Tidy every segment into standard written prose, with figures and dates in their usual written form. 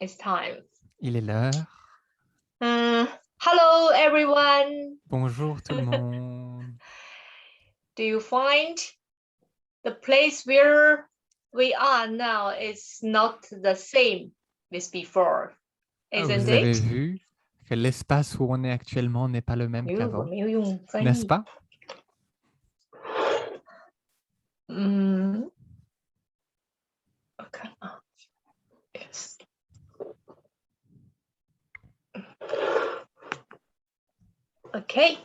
It's time. Il est l'heure. Hello, everyone. Bonjour tout le monde. Do you find the place where we are now is not the same as before, isn't Vous avez it? vu que l'espace où on est actuellement n'est pas le même qu'avant, n'est-ce pas? Okay. Yes. Okay.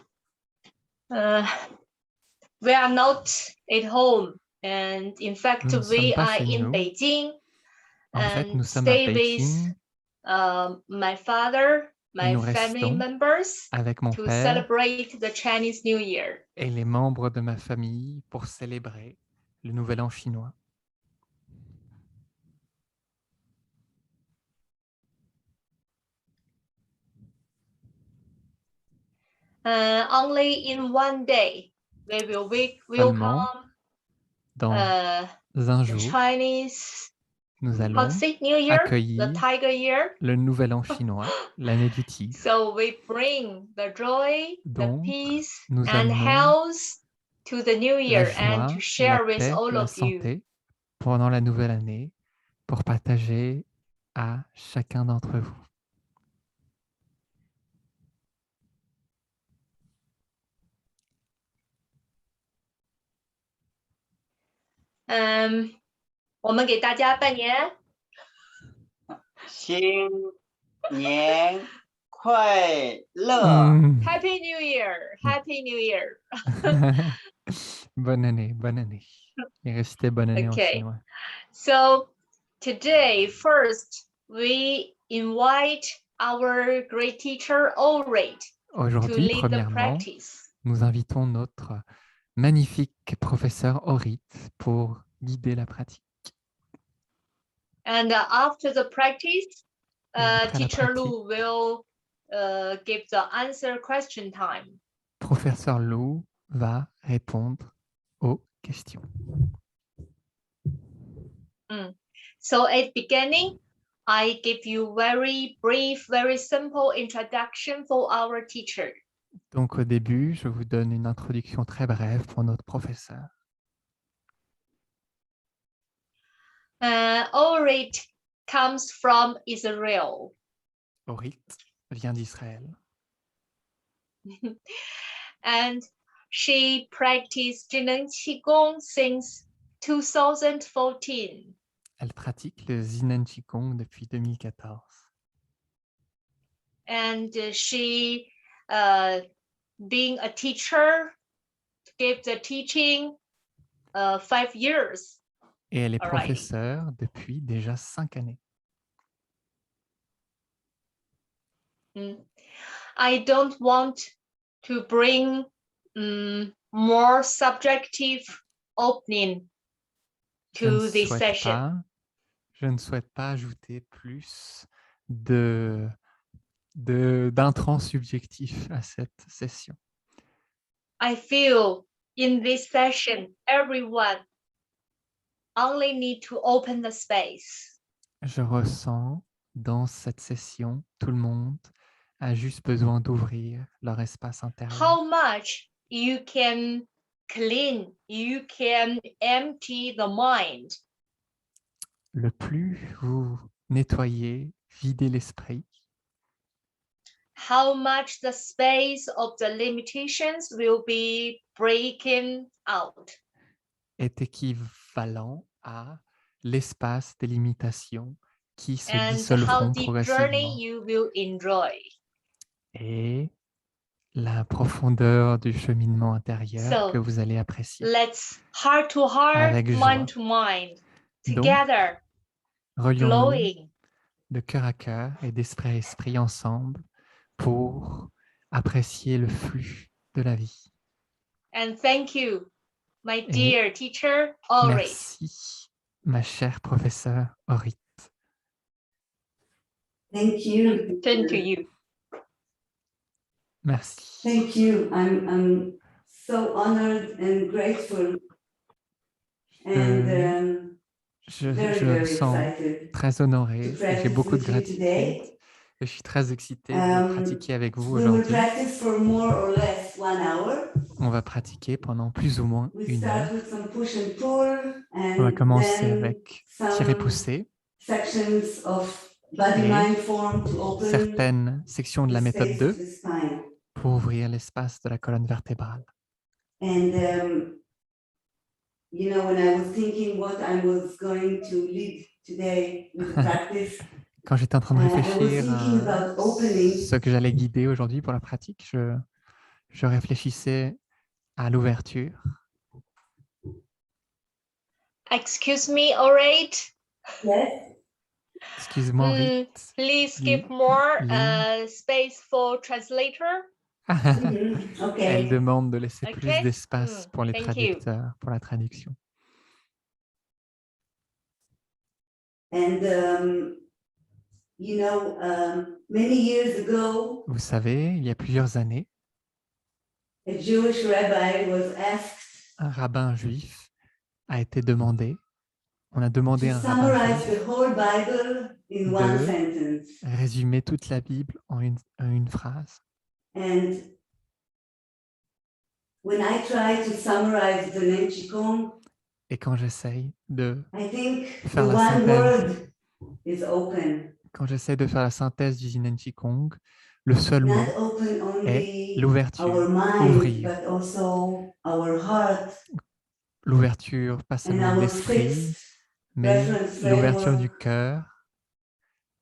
We are not at home, and in fact, Nous ne we sommes pas are chez in nous. Beijing. En fait, And nous sommes à stay Pékin with my father, et my nous family restons members avec mon to père celebrate the Chinese New Year. et les membres de ma famille pour célébrer le Nouvel An chinois. Only in one day, we will Seulement welcome dans un the jour, Chinese nous how to allons say New Year, the accueillir Tiger Year. le Nouvel An chinois, l'année du tigre. So we bring the joy, the Donc, peace, nous and amenons health to the New la Year and joie, to la share with paix, all la of you. santé pendant la nouvelle année pour partager à chacun d'entre vous. Um, 我们给大家拜年。新年快乐 Happy New Year! Happy New Year! Bonne année, bonne année. Et restez bonne année en Okay. chinois. So today, first, we invite our great teacher, Ulrich, to Aujourd'hui, lead the premièrement, practice. nous invitons notre magnifique professeur Orit pour guider la pratique. And after the practice, après la Teacher pratique, Lu will give the answer question time. Professeur Lou va répondre aux questions. So at beginning, I give you very brief, very simple introduction for our teacher. Donc au début, je vous donne une introduction très brève pour notre professeur. Orit comes from Israel. Orit vient d'Israël. And she practiced Jinan Qigong since 2014. Elle pratique le Zinan Qigong depuis 2014. And she, being a teacher, gave the teaching 5 years. Et elle est already. professeure depuis déjà 5 années. I don't want to bring more subjective opening to this session. Je ne souhaite pas ajouter plus d'intrants subjectifs à cette session. I feel in this session, everyone only need to open the space. Je ressens dans cette session, tout le monde a juste besoin d'ouvrir leur espace intérieur. How much you can clean, you can empty the mind. Le plus vous nettoyez, videz l'esprit, how much the space of the limitations will be breaking out. Est équivalent à l'espace des limitations qui se And dissolveront how deep progressivement. journey you will enjoy. Et la profondeur du cheminement intérieur que vous allez apprécier. Let's heart to heart, avec joie. mind to mind, Donc, together, relions-nous de cœur à cœur et d'esprit à esprit ensemble pour apprécier le flux de la vie. And thank you, my dear teacher, Orit. Merci, ma chère professeure Orit. Thank you. Turn to you. Merci. Thank you. I'm so honored and grateful. And je me sens excited très honoré et j'ai practice beaucoup de with you gratitude. today. Je suis très excité de pratiquer avec vous We will aujourd'hui. practice for more or less 1 hour. On va pratiquer pendant plus ou moins We 1 start heure. with some push and pull, On va and commencer then avec some tirer-pousser sections of body et mind form to open certaines sections de the la méthode space of 2 the spine. pour ouvrir l'espace de la colonne vertébrale. And you know, when I was thinking what I was going to lead today with the practice, Quand j'étais en train de I was réfléchir thinking à about opening. ce que j'allais guider aujourd'hui pour la pratique, je réfléchissais à l'ouverture. Excuse me, all right. Yes. Excuse-moi, Rite. Please Li- give more Lynn. space for translator. Okay. Elle demande de laisser Ok. plus d'espace pour les Thank you. traducteurs, pour la traduction. And you know, many years ago, Vous savez, il y a plusieurs années, a Jewish rabbi was asked un rabbin juif a été demandé, on a demandé to à un rabbin summarize juif the whole Bible in one de sentence. résumer toute la Bible en une phrase. And when I try to summarize the Nen Qigong, Et quand j'essaye de I think faire the la one synthèse, word is open. quand j'essaie de faire la synthèse du Zinen Qigong, le seul mot Not open only l'ouverture, our mind, ouvrir. but also our heart L'ouverture, pas seulement and de our l'esprit, fixed mais reference l'ouverture du framework. cœur,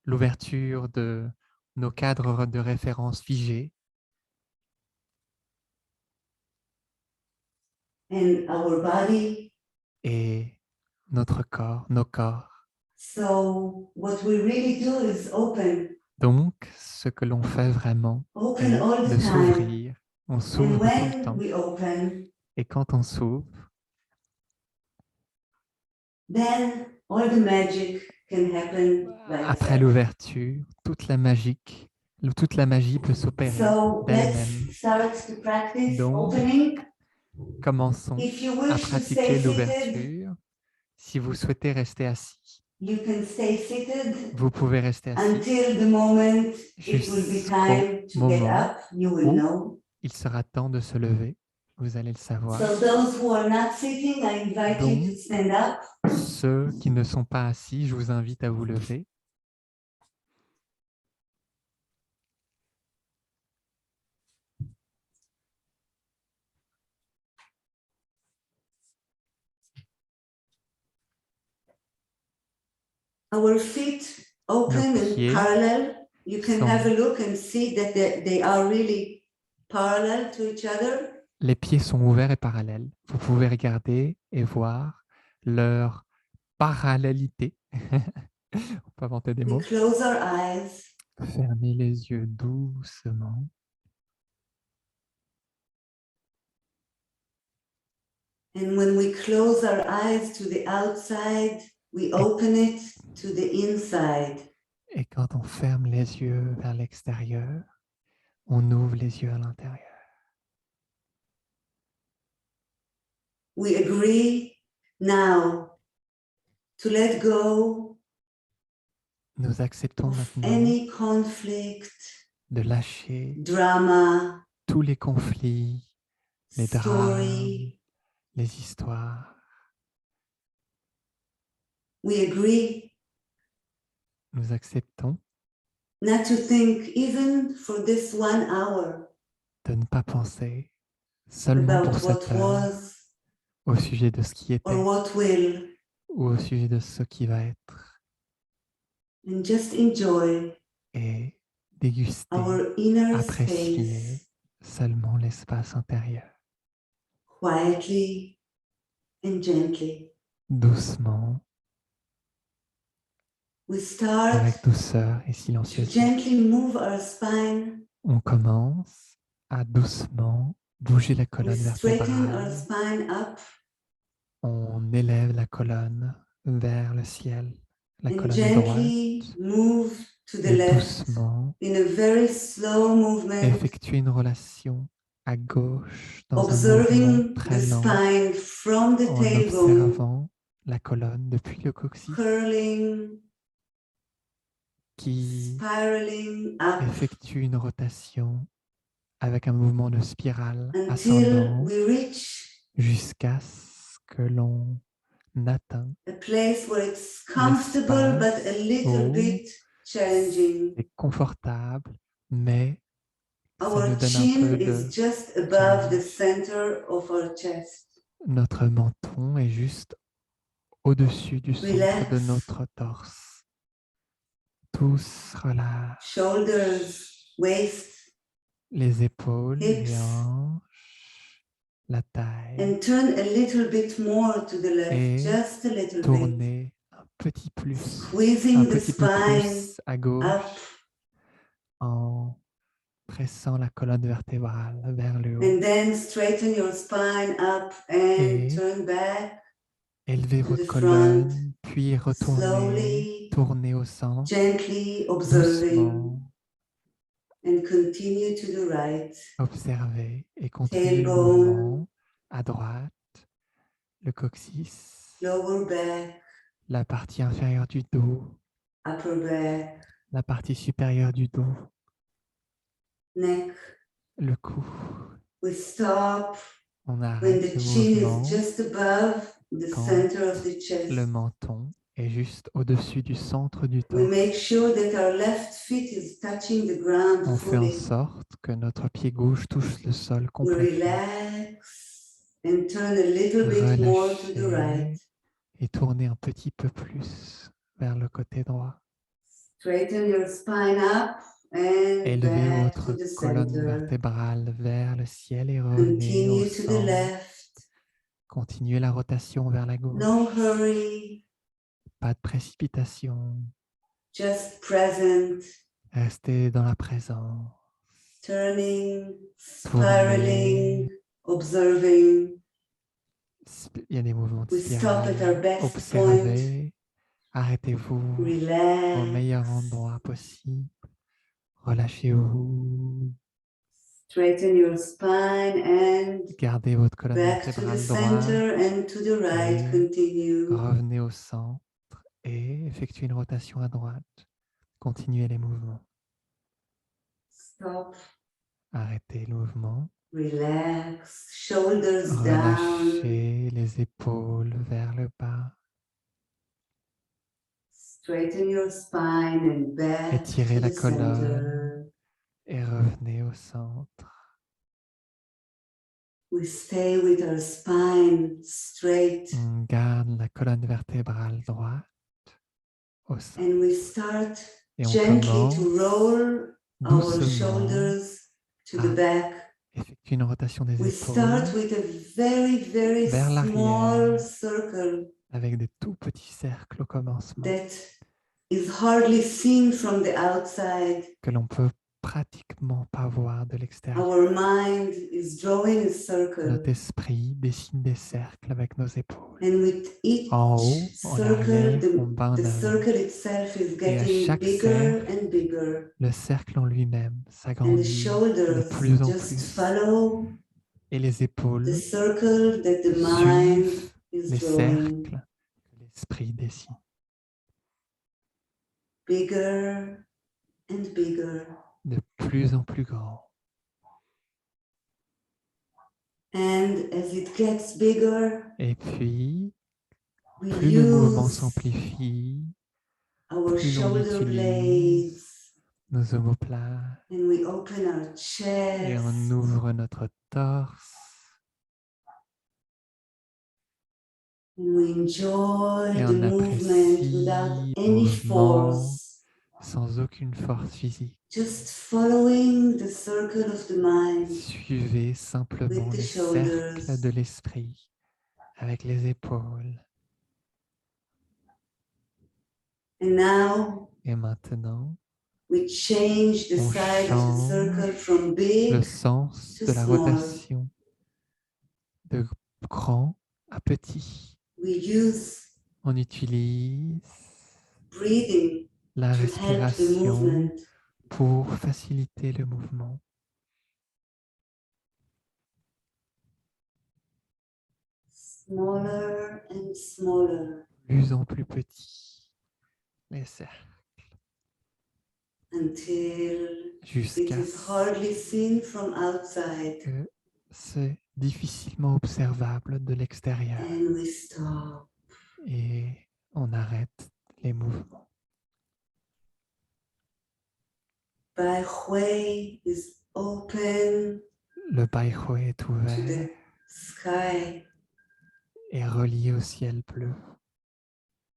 l'ouverture de nos cadres de référence figés And our body. et notre corps, nos corps. So what we really do is open Donc, ce que l'on fait vraiment Open est all de the time. s'ouvrir. On And s'ouvre tout le when temps. we open, Et quand on s'ouvre, then all the magic can happen by après itself. l'ouverture, toute la magie peut s'opérer So d'elle-même. let's start to practice Donc, opening. commençons If you à wish to pratiquer stay seated, l'ouverture. Si vous souhaitez rester assis, you can stay seated vous pouvez rester assis until the moment it will be jusqu'au time to get moment up. You will où know. il sera temps de se lever. Vous allez le savoir. So those who are not sitting, I invite you to Donc, stand up. ceux qui ne sont pas assis, je vous invite à vous lever. Our feet open Nos and pieds parallel. You can sont- have a look and see that they are really parallel to each other. Les pieds sont ouverts et parallèles. Vous pouvez regarder et voir leur parallélité. On peut inventer des We mots. close our eyes Fermez les yeux doucement. and when we close our eyes to the outside, we open it to the inside. Et quand on ferme les yeux vers l'extérieur, on ouvre les yeux à l'intérieur. We agree now to let go Nous acceptons of maintenant any conflict, de lâcher drama, tous les conflits, les drames, story. les histoires. We agree Nous acceptons not to think even for this 1 hour de ne pas penser seulement pour about what cette heure was au sujet de ce qui était or what will, ou au sujet de ce qui va être and just enjoy et déguster, our inner apprécier space seulement l'espace intérieur, quietly and gently. doucement, We start avec douceur et to silencieusement. gently move our spine. On commence à doucement bouger la We colonne straighten our vertébrale. spine up On élève la colonne vers le ciel, la and colonne gently droite, move to the et left doucement in a very slow movement, effectuer une relation à gauche dans un mouvement observing the très lent spine from the en tailbone observant la colonne depuis le coccyx curling, qui spiraling up effectue une rotation avec un mouvement de spirale until ascendant we reach jusqu'à ce que l'on atteint a place where it's comfortable but a little où bit challenging. c'est confortable, mais ça Our nous donne un chin peu is de just above the challenge. center of our chest. Notre menton est juste au-dessus du centre de Relax. notre torse. Tout se relâche. Shoulders, waist, Les épaules, les hips, hanches, la taille. and turn a little bit more to the left, Et just a little bit. tourner un petit peu Squeezing the spine plus à gauche up en pressant la colonne vertébrale vers le haut. and then straighten your spine up and Et turn back. élevez to votre the colonne, puis retournez, slowly, tournez au centre, gently observing doucement, and continue to the right. observez et continuez le Tailbone, mouvement à droite, le coccyx, lower back, la partie inférieure du dos, upper back, la partie supérieure du dos, neck. le cou. We stop On when arrête the le chin mouvement is just above the quand center of the chest. le menton est juste au-dessus du centre du We torse. make sure that our left foot is touching the ground On fait en fully. sorte que notre pied gauche touche le sol We complètement. relax and turn a little bit more to the right. Relâchez et tournez un petit peu plus vers le côté droit. Straighten your spine up and Élevez back to votre the colonne center. vertébrale vers le ciel et revenez au Continue to the centre. left. Continuez la rotation vers la gauche. No hurry, Pas de précipitation. just present, Restez dans la présence. turning, Tournez. spiraling, observing. Il y a des mouvements de We stop at spirale. our best Observez. Arrêtez-vous au Relax. meilleur endroit possible. Relâchez-vous. Straighten your spine and Gardez votre colonne back to the vertébrale droite. center and to the right. Et Continue. revenez au centre et effectuez une rotation à droite. Continuez les mouvements. Stop. Arrêtez le mouvement. Relax. Shoulders down. Relâchez les épaules vers le bas. Straighten your spine and back Étirez to la the center. colonne et revenez au centre. We stay with our spine straight On garde la colonne vertébrale droite au centre. and we start Et on gently commence to roll our doucement shoulders to the à back. effectuer une rotation des We start épaules with a very vers small l'arrière. circle avec des tout petits cercles au commencement that is hardly seen from the outside. que l'on peut pratiquement pas voir de l'extérieur. Our mind is drawing a circle, Notre esprit dessine des cercles avec nos épaules. and with each En haut, en circle, arrière, en bas, en the avant. circle itself is Et à getting chaque bigger cercle, and bigger, le cercle en lui-même and the s'agrandit de shoulders plus en just plus. follow Et les épaules the circle that the mind suivent is les drawing. cercles que l'esprit dessine. Bigger and bigger. De plus en plus grand. And as it gets bigger, Et puis, we plus le mouvement use s'amplifie, our plus l'on shoulder utilise blades nos omoplates and we open our et chest. on ouvre notre torse. And we enjoy Et the on movement apprécie without le any mouvement force, sans aucune force physique. just following the circle of the mind. Suivez simplement With the les shoulders. cercles de l'esprit avec les épaules. And now Et maintenant, we change the on side of the circle from big le sens to de la small. rotation de grand à petit. We use On utilise breathing la to help the respiration movement. pour faciliter le mouvement. smaller and smaller plus en plus petits, les cercles, until it jusqu'à is hardly seen from outside, que c'est difficilement observable de l'extérieur and we stop. et on arrête les mouvements. Bai Hui is open Le Baihui est to ouvert the sky. et relié au ciel bleu.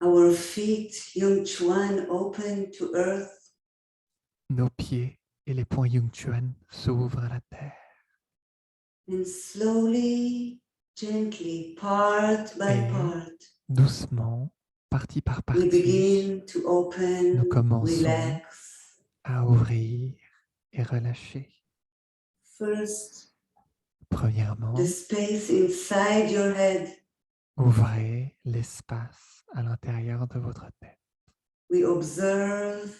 Our feet, Yung Chuan, open to earth. Nos pieds et les points Yungchuan s'ouvrent à la terre. And slowly, gently, part by Et part, doucement, partie par we partie, begin to open, nous commençons relax. à ouvrir et relâcher. First, Premièrement, the space inside your head. ouvrez l'espace à l'intérieur de votre tête. We observe,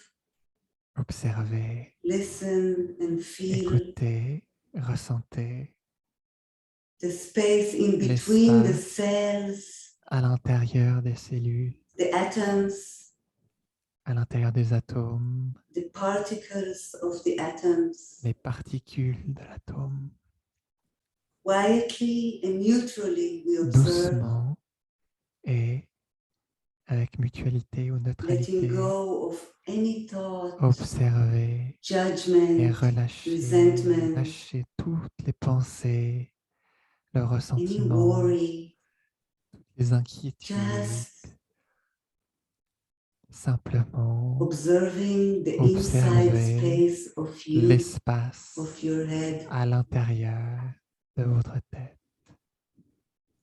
Observez, listen, and feel écoutez, ressentez the space in between the l'espace cells, à l'intérieur des cellules, the atoms, à l'intérieur des atomes, the particles of the atoms. les particules de l'atome. Quietly and neutrally, we observe, Doucement et avec mutualité ou letting neutralité, go of any thought, observez et judgment, relâchez, resentment, lâchez toutes les pensées, le any ressentiment, worry. les inquiétudes, Just simplement observing the inside observez space of you, l'espace of your head. à l'intérieur de votre tête.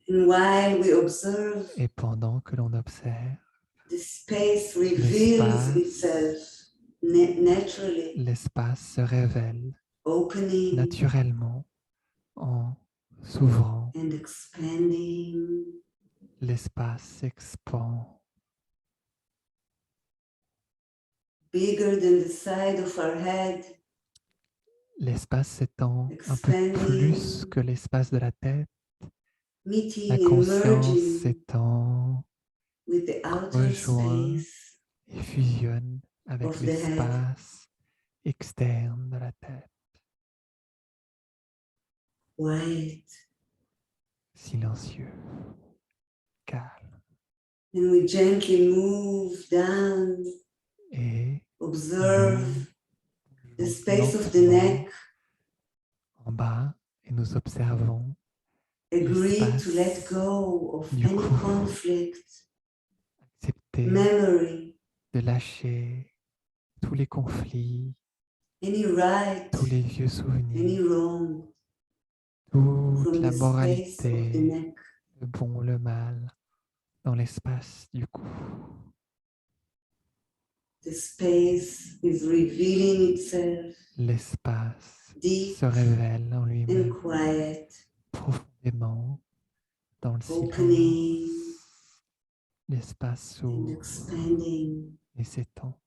And while we observe, Et pendant que l'on observe, the space reveals itself naturally, l'espace se révèle opening naturellement en s'ouvrant. and expanding. L'espace s'expand Bigger than the side of our head, l'espace s'étend un peu expanding, plus que l'espace de la tête. meeting La and conscience merging s'étend, with the outer rejoint space et fusionne avec of the head. l'espace externe de la tête. Quiet. Silencieux, calme. And we gently move down, Et observe the nous space of the lentement neck, en bas et nous observons agree to let l'espace go of du any cou. conflict, accepter memory, de lâcher tous les conflits, any right, tous les vieux any souvenirs, wrong toute from la the space of the moralité, neck. le bon, le mal, dans l'espace du cou. The space is revealing itself L'espace deep se révèle en and lui-même quiet, profondément dans le opening silence. L'espace and s'ouvre expanding. et s'étend.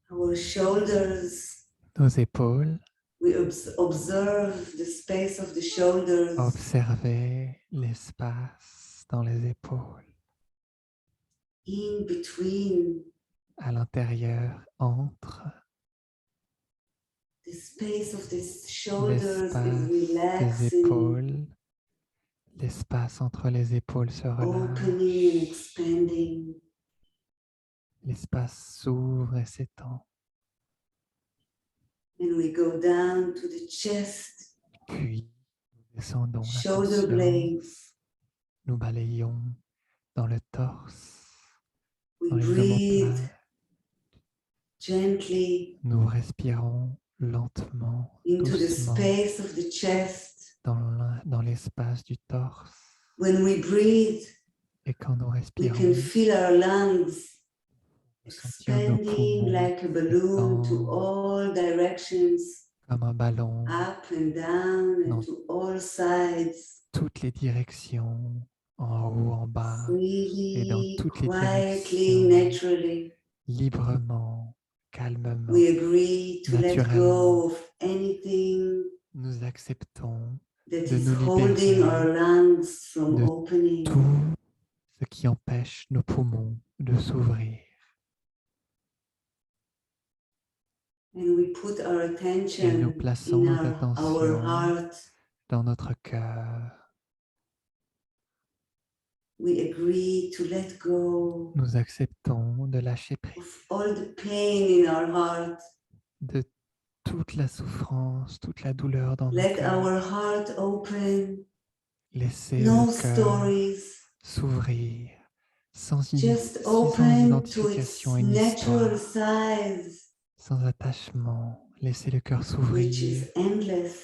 Our shoulders, Nos épaules, we observe the space of the shoulders, observez l'espace dans les épaules, in between. à l'intérieur, entre The space of the shoulders l'espace is des relaxing, épaules. L'espace entre les épaules se opening and relâche. expanding. L'espace s'ouvre et s'étend. And we go down to the chest, Puis, nous descendons la shoulder blades. conscience. Nous balayons dans le torse, We dans les breathe omoplates. gently Nous respirons lentement, into the doucement, space of the chest. dans l'espace du torse. When we breathe, Et quand nous we respirons, can feel our lungs nous sentir nos expanding poumons like a balloon to s'étendre all directions, comme un ballon, up and down Non. and to all sides, toutes les directions, en haut, en bas, et dans freely, toutes les quietly, directions, naturally. librement, calmement. We agree to let Naturellement. go of anything Nous acceptons that de is nous holding our libérer lungs from de opening. tout ce qui empêche nos poumons de s'ouvrir. And we put our Et nous attention plaçons in notre our attention heart. dans notre cœur. We agree to let go Nous acceptons de lâcher prise of all the pain in our heart. de toute la souffrance, toute la douleur dans nos Let cœurs. our heart open. Laissez No le cœur stories. s'ouvrir sans Just open to its identification et une natural histoire, size, sans attachement. Laissez le cœur which s'ouvrir is endless.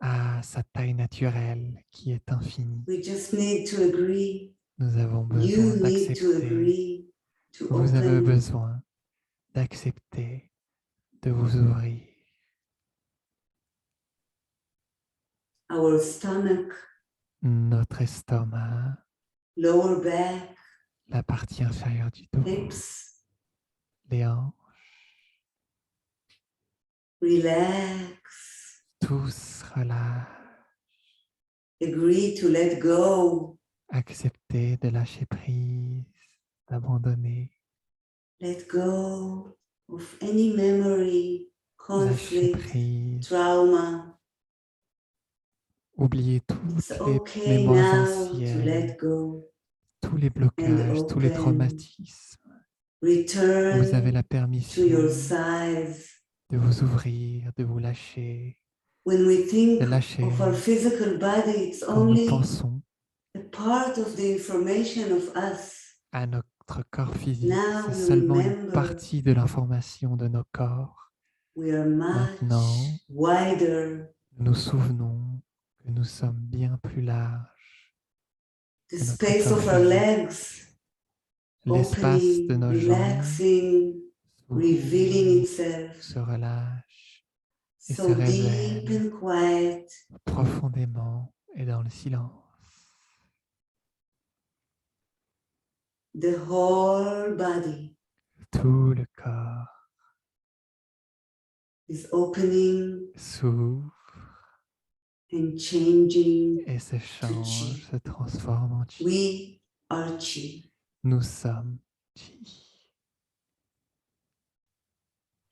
à sa taille naturelle qui est infinie. We just need to agree. Nous avons besoin You need to d'accepter. agree to Vous avez open. besoin d'accepter, de vous ouvrir. Our stomach, Notre estomac, lower back, la partie inférieure du dos, hips, les hanches, relax. tous relâchent. Agree to let go. Accepter de lâcher prise, d'abandonner, Let go of any memory, lâcher conflict, prise, trauma. oublier It's toutes les okay mémoires now to anciennes, let go. tous les blocages, tous les open. traumatismes. Vous avez la Return to permission your size. de vous ouvrir, de vous lâcher, When we think de lâcher. of our physical body, it's Quand nous only pensons a part of the information of us. à notre corps physique, Now c'est we seulement une remember. partie de l'information de nos corps. We are much Maintenant, wider. nous nous souvenons que nous sommes bien plus larges. The notre space corps of our physique. legs L'espace de opening, nos jambes relaxing, revealing s'ouvre, itself. se relâche et So se deep révèle and quiet. profondément et dans le silence. The whole body Tout le corps is opening s'ouvre and changing. et se change, se transforme en chi. We are chi. Nous sommes chi.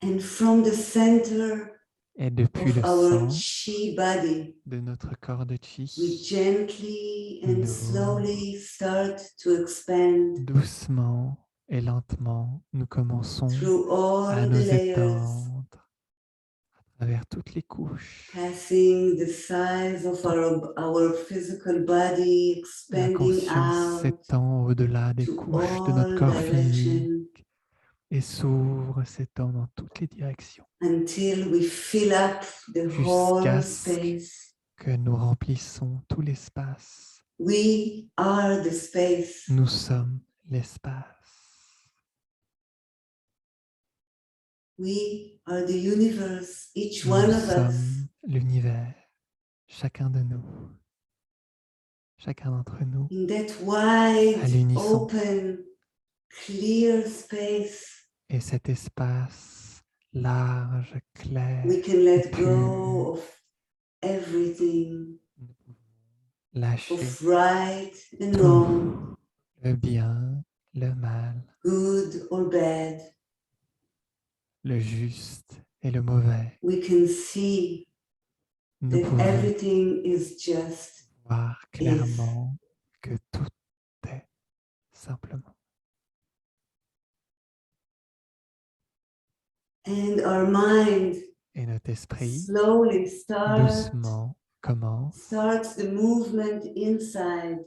And from the center Et depuis le of our centre chi body, de notre corps de we chi, gently and Nous- slowly start to expand doucement et lentement, nous commençons through à all nous the layers, étendre à travers toutes les couches. passing the size of our physical body, La expanding conscience out s'étend au-delà des to couches de notre all corps directions physique et s'ouvre, s'étend dans toutes les directions until we fill up the whole jusqu'à ce space. que nous remplissons tout l'espace. We are the space. Nous sommes l'espace. We are the universe, each Nous one of us. sommes l'univers, chacun de nous, chacun d'entre nous. In that À wide, l'unisson. open, clear space, Et cet espace large, clair, we can let pur, go of everything, nous pouvons lâcher of right and tout, wrong, le bien, le mal, good or bad. le juste et le mauvais. We can see Nous that pouvons everything is just voir clairement que tout est simplement. and our mind Et notre esprit, slowly doucement, starts the movement inside,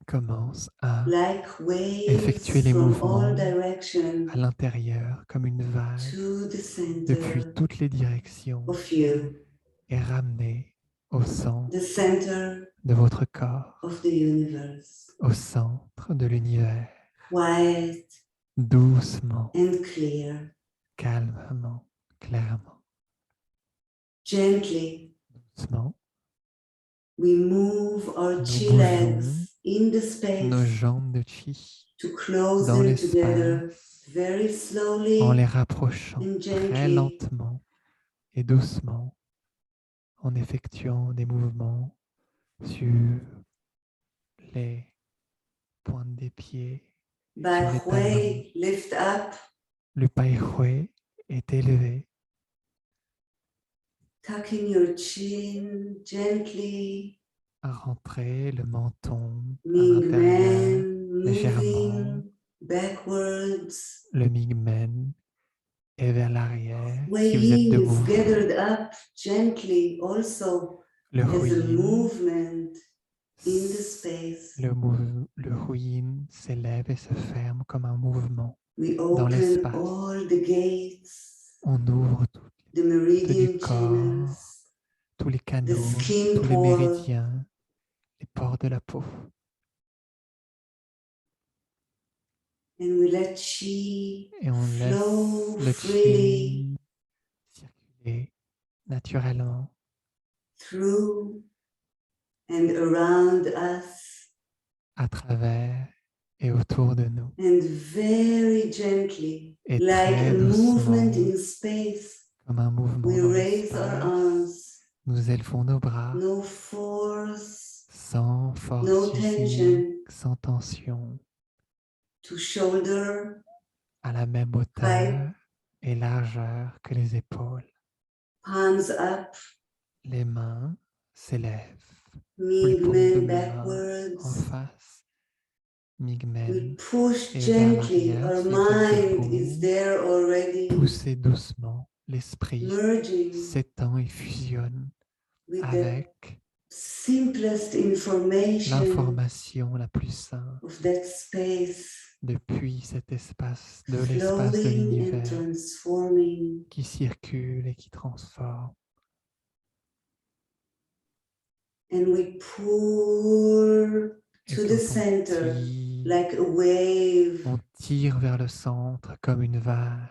commence à like waves effectuer les from mouvements all directions à l'intérieur comme une vague to the depuis center toutes les directions of you, et ramener au centre the center de votre corps, of the universe, au centre de l'univers, quiet doucement, and clear, calmement, clairement, gently. doucement. We move our Nous chi bougeons legs in the nos space jambes de chi to close dans them together l'espace very slowly en les rapprochant and très gently. lentement et doucement en effectuant des mouvements sur les pointes des pieds, sur les talons. Baihui, lift up, Le Baihui est élevé. tucking your chin gently, Rentrer le menton à Ming l'intérieur Men légèrement. moving backwards. Le Mingmen est vers l'arrière. Wei Si vous êtes Yin is debout, gathered up gently also le as a Huyin, movement in the space. le Huyin s'élève et se ferme comme un mouvement We dans open l'espace. all the gates, On ouvre toutes the les portes du meridian corps, channels, tous les the canaux, skin tous les pore, méridiens, les pores de la peau. and we let Qi Et on laisse flow le freely Qi circuler naturellement through and around us, à travers et autour de nous. and very gently, Et like très a movement doucement, in space, comme un mouvement we dans raise our l'espace, arms, nous élevons nos bras no force, sans force no physique, tension, sans tension, to shoulder à la même hauteur et largeur que les épaules. palms up, Les mains s'élèvent, Ming paumes de Men main en backwards. face. We Migmen push et vers gently, l'arrière, our si vous êtes mind is debout, there already, poussez doucement. L'esprit merging s'étend et fusionne with the avec simplest information l'information la plus simple of that space, depuis cet espace, de l'espace de flowing and l'univers transforming. qui circule et qui transforme. And we pour Et to quand the center tire, like a wave, on tire vers le centre comme une vague.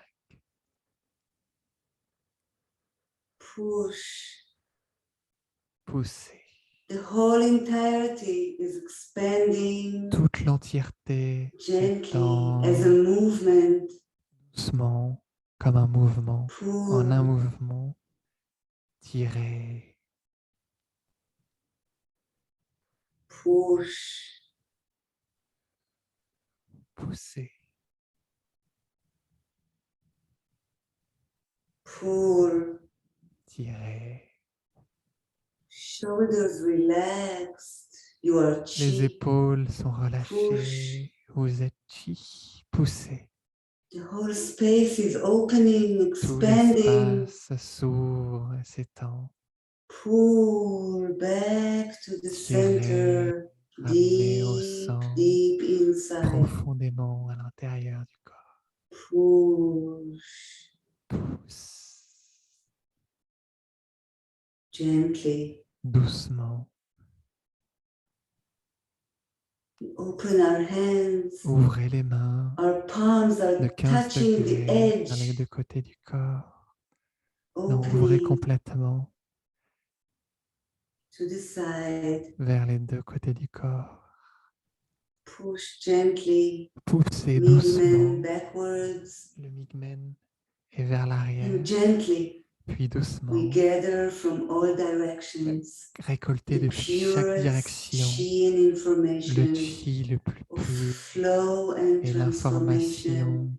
push. Poussez. The whole entirety is expanding Toute l'entièreté gently s'étend as a movement. doucement comme un mouvement. En un Pull, mouvement, tirez, push, poussez, pull. tirez. Shoulders relaxed. You are Les chi. épaules sont relâchées. Vous êtes chi. Poussez. The whole space is opening, Tout expanding. l'espace s'ouvre et s'étend. Pull back to the Tirez, center, ramenez au deep, centre, deep inside. profondément à l'intérieur du corps. Push Pousse gently. doucement. Open our hands. Ouvrez les mains Our palms are de 15 touching the degrés dans les edge. deux côtés du corps. Non, ouvrez Opening complètement to the side. vers les deux côtés du corps. Push gently. Poussez Ming doucement Men backwards. le migmen et vers l'arrière, And gently puis we doucement gather from all directions récoltez the depuis chaque purest direction chi and le information chi le plus of pur flow and et transformation l'information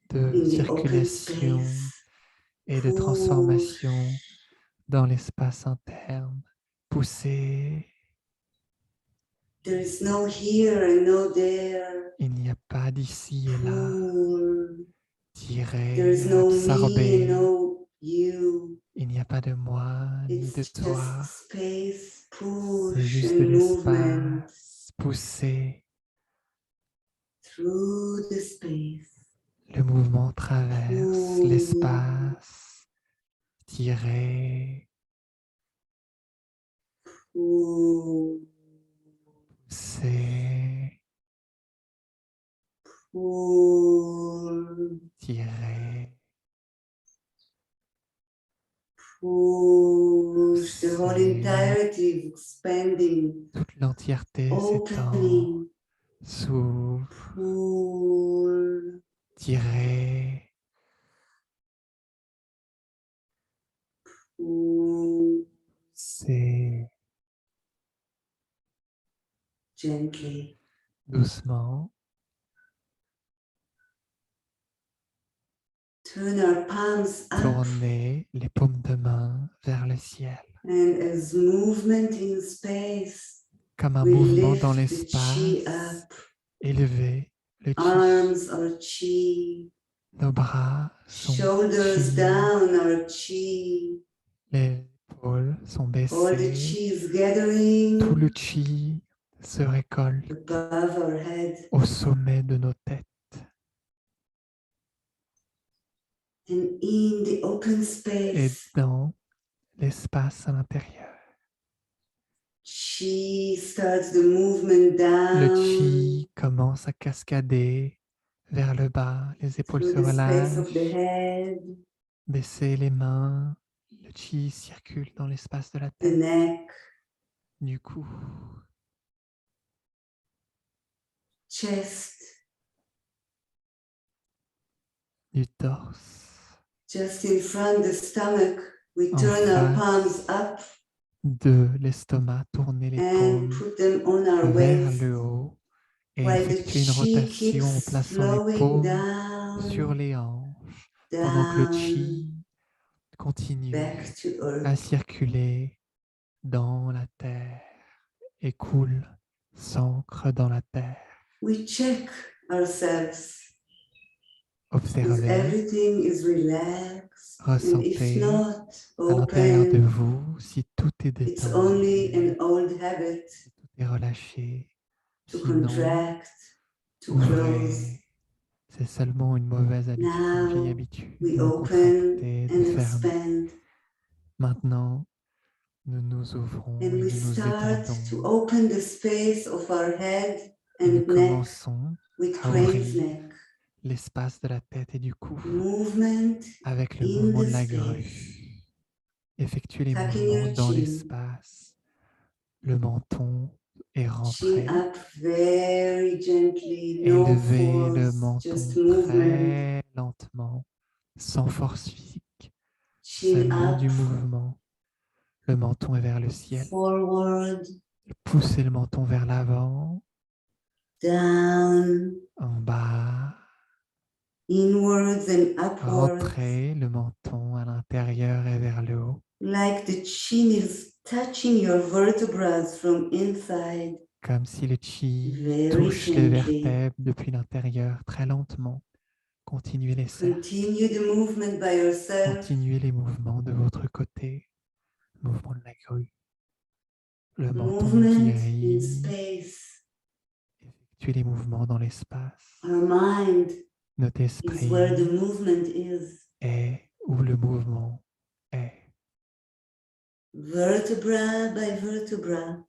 de in the open circulation space. et de transformation dans l'espace interne. Poussez, There is no here and no there. il n'y a pas d'ici et là. Pull. There Tirez, is no me and absorbez. no you. Il n'y a pas de moi ni de It's toi. just space, C'est push juste de and movement l'espace. Poussez. through the space. Le mouvement traverse Pull. l'espace. Tirez. Pull. Poussez. Pull. Tirez. Push. The whole C'est- entirety is expanding, Toute l'entièreté s'étend. opening. S'ouvre. Pull. Tirez. Pull. gently. Doucement, Turn our palms up, tournez les paumes de main vers le ciel. and as movement in space, Comme un we mouvement dans lift the chi l'espace, up. élevez le chi. Arms are chi, Nos bras sont shoulders chi, down are chi. les épaules sont All the baissées. chi is Tout gathering le chi se récolte above our head, au sommet de nos têtes. and in the open Et space, dans l'espace à l'intérieur, chi starts the movement le down chi commence à cascader vers le bas. Les épaules through se the space of the relâchent. head, Baissez les mains. Le chi circule dans l'espace de la the tête, neck, du cou, chest, du torse, just in front the stomach. We en turn our face palms up de l'estomac. Tournez les and paumes put them on our vers waist, le haut et while the effectuez une chi rotation en keeps plaçant les flowing paumes sur down, les hanches pendant que le down, chi continue back to à earth. circuler dans la terre et coule, s'ancre dans la terre. We check ourselves. If Observez, everything is relaxed, and if ressentez not, à l'intérieur de open. vous si tout est It's détendu, only an old habit si tout est relâché. to Sinon, contract, to close. ouvrez. C'est seulement une mauvaise habitude, une vieille Now habitude we de open contracter, de and fermer. expand, Maintenant, nous nous ouvrons and et we nous nous start to étendons. open the space of our head Et nous and neck commençons with à crane's ouvrir neck. l'espace de la tête et du cou Movement avec le in mouvement the de la space. grue. Effectuez les Tucking mouvements your dans chin. l'espace. Le menton est rentré. Chin up very gently, no Élevez le force, just menton movement. très lentement, sans force physique, Chin seulement up, du mouvement. Le menton est vers le ciel. forward, Poussez le menton vers l'avant, down, en bas. inwards and upwards, Rentrez le menton à l'intérieur et vers le haut, like the chin is touching your vertebrae from inside. comme si le chi Very touche les gently. vertèbres depuis l'intérieur, très lentement. Continuez les cercles. Continue the movement by yourself. Continuez les mouvements de votre côté. Mouvement de la grue. Le menton qui Movement in rit. space. Effectuez les mouvements dans l'espace. Our mind Notre is where the esprit movement is. est où le mouvement est. Vertebra by vertebra.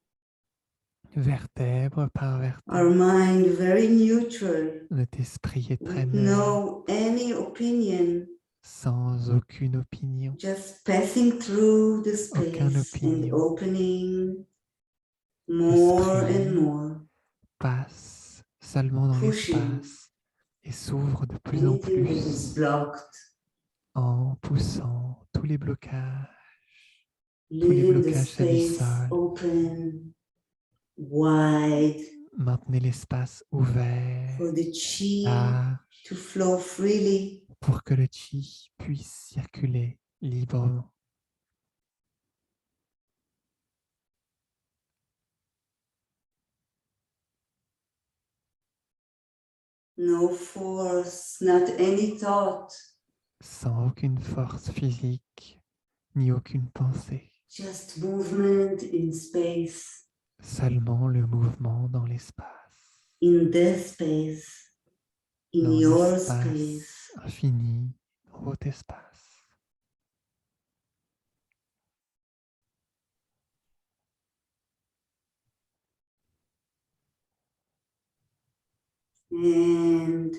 Vertèbre par Our vertèbre. mind very neutral, Notre esprit est très with neutre, no any opinion, sans aucune opinion. just passing through the Aucune space and opinion. opening more L'esprit and more, passe seulement dans pushing l'espace et s'ouvre de plus en anything that is plus blocked, en poussant tous les blocages leaving the blocages se space dissolvent. open, wide, Maintenez l'espace ouvert, for the chi large, to flow freely. pour que le chi puisse circuler librement. No force, not any thought, Sans aucune force physique, ni aucune pensée. just movement in space, Seulement le mouvement dans l'espace. in the space, in Dans your l'espace space. infini, dans votre espace. And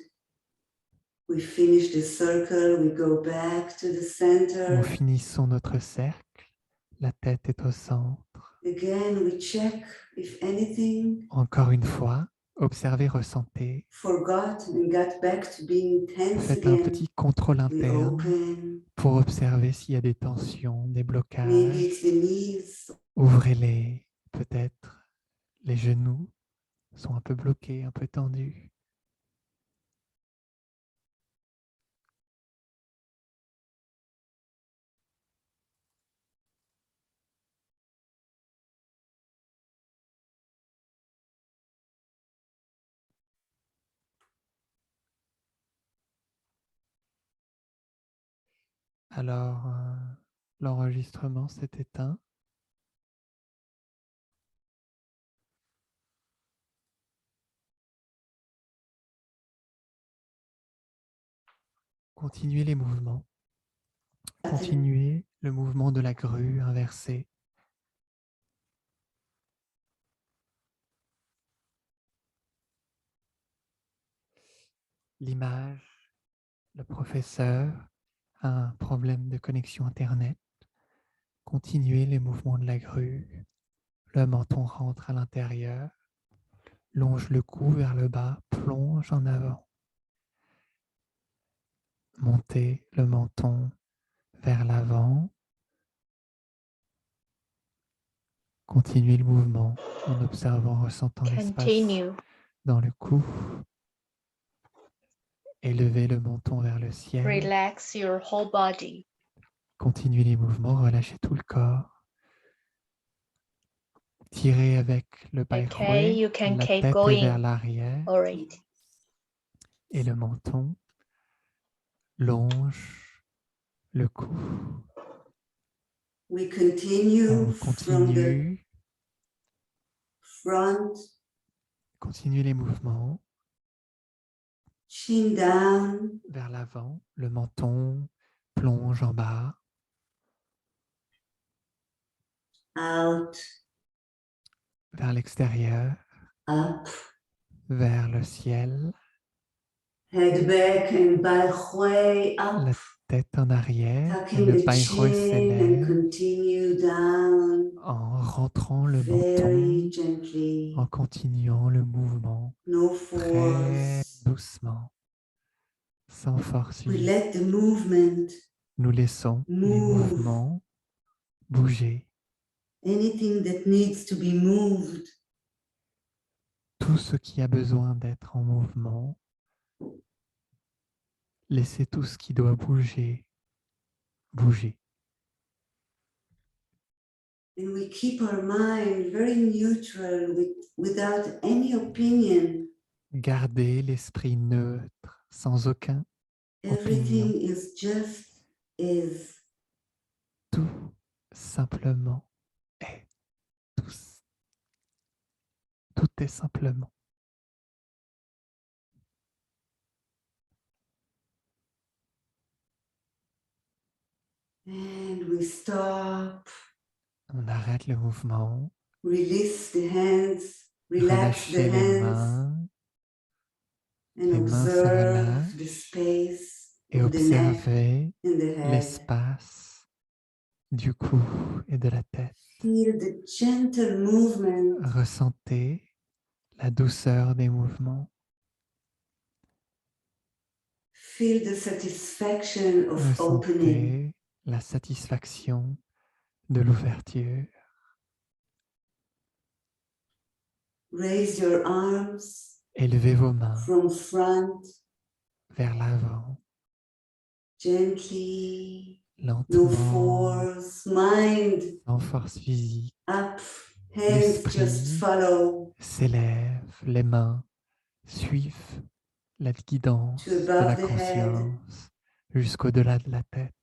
we finish the circle, we go back to the Nous center. finissons notre cercle. La tête est au centre. Again, we check if anything Encore une fois, observez, ressentez. forgot and got back to being tense Faites un again. petit contrôle We interne open, pour observer s'il y a des tensions, des maybe blocages. it's the knees, Ouvrez-les, peut-être les genoux, sont un peu bloqués, un peu tendus. Alors, l'enregistrement s'est éteint. Continuez les mouvements. Continuez le mouvement de la grue inversée. L'image, le professeur a un problème de connexion Internet. Continuez les mouvements de la grue. Le menton rentre à l'intérieur. Longe le cou vers le bas, plonge en avant. Montez le menton vers l'avant. Continuez le mouvement en observant, ressentant l'espace Continue. dans le cou. Élevez le menton vers le ciel. Relax your whole body. Continuez les mouvements, relâchez tout le corps. Tirez avec le Okay, baihui, you can la keep tête est vers going. l'arrière Alright. et le menton longe le cou. We continue On from the continue, front, continuez les mouvements chin down, vers l'avant, le menton plonge en bas, out, vers l'extérieur, up, vers le ciel, head back and baihui la up, tête en arrière et tucking le the baihui chin and s'élève continue down en rentrant le very menton, gently, en continuant le mouvement no très force. doucement, sans force We physique. let the movement Nous laissons les move. mouvements bouger. Anything that needs to be moved, Tout ce qui a besoin d'être en mouvement, laissez tout ce qui doit bouger, bouger. and we keep our mind very neutral without any opinion. Gardez l'esprit neutre, sans aucun opinion. Everything is just is. Tout simplement est. Tout est simplement. And we stop, On arrête le mouvement, release the hands, relax the relâchez les hands, mains and les mains se observe relâchent the space et of the neck observez and the head. l'espace du cou et de la tête. Feel the gentle movement. Ressentez la douceur des mouvements. Feel the satisfaction of opening. Ressentez la satisfaction de l'ouverture. Raise your arms Élevez vos mains from front, vers l'avant, gently, no lentement, force, mind sans force physique. up, hands just L'esprit follow s'élève, les mains suivent la guidance to de la above the head. conscience jusqu'au-delà de la tête.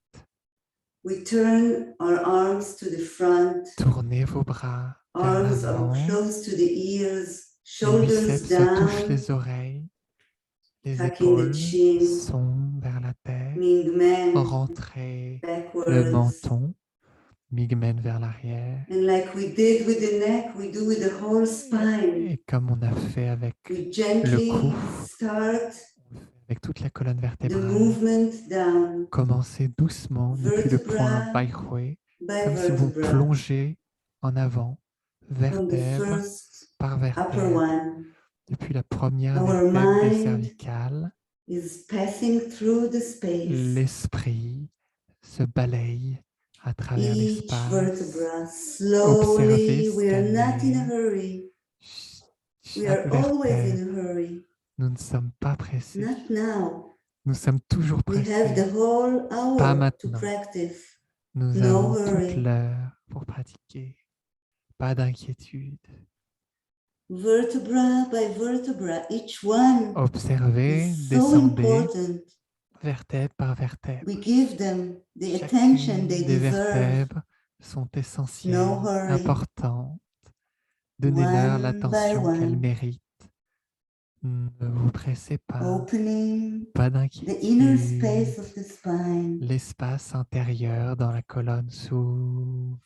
We turn our arms to the front, Tournez vos bras vers arms are l'avant. close to the ears, Les shoulders biceps se touchent down, les oreilles. Les tucking the épaules chin, sont vers la terre. Mingmen Rentrez le backwards. menton. Migmen vers l'arrière. And like we did with the neck, we do with the whole spine. Et comme on a fait avec We gently cou. start avec toute la colonne the vertébrale, movement down, commencez doucement depuis le point vertebra baihui, by comme si vous vertebra, plongez en avant, from the vertèbre first par upper vertèbre, one. depuis la première Our vertèbre des mind cervicales. is passing through the space. L'esprit se balaye à travers Each l'espace. vertebra, Observez slowly, ce we are qu'elle not in a est. hurry. We are chaque always in vertèbre. a hurry. Nous ne sommes pas pressés. Not now. Nous sommes toujours We have pressés. the whole Pas hour to maintenant. practice. Nous No avons toute hurry. l'heure pour pratiquer. Pas d'inquiétude. Vertebra by vertebra, each one Observez, is so descendez, important. vertèbre par vertèbre. We give them the Chacune attention they des deserve. vertèbres sont essentielles, No hurry. importantes. Donnez-leur One by l'attention qu'elles one, méritent. Ne vous pressez pas. opening Pas the inner space d'inquiétude. of the spine L'espace intérieur dans la colonne s'ouvre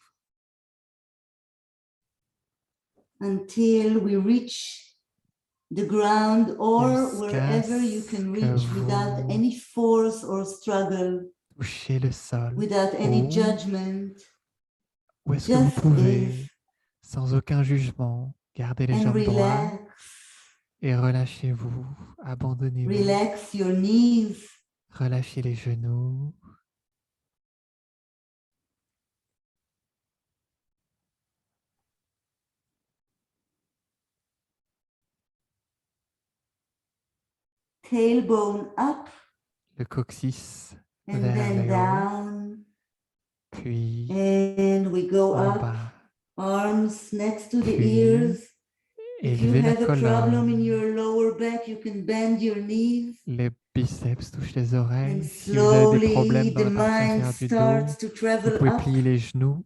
until we reach the ground or jusqu'à wherever you ce can que reach without vous any force or struggle, touchez le sol. without any Où judgment. est-ce que vous Just pouvez, is sans aucun jugement, garder les and jambes droites relax. et relâchez-vous, abandonnez-vous, Relax your knees. relâchez les genoux, Tailbone up le coccyx and vers then le haut, down. puis And we go en up, bas, arms next to the puis ears. If you élevez la have a problem in colonne, your lower back, you can bend your knees. les biceps touchent les oreilles. And Si vous avez des slowly problèmes dans the la partie mind inférieure du dos, starts to vous travel pouvez up plier les genoux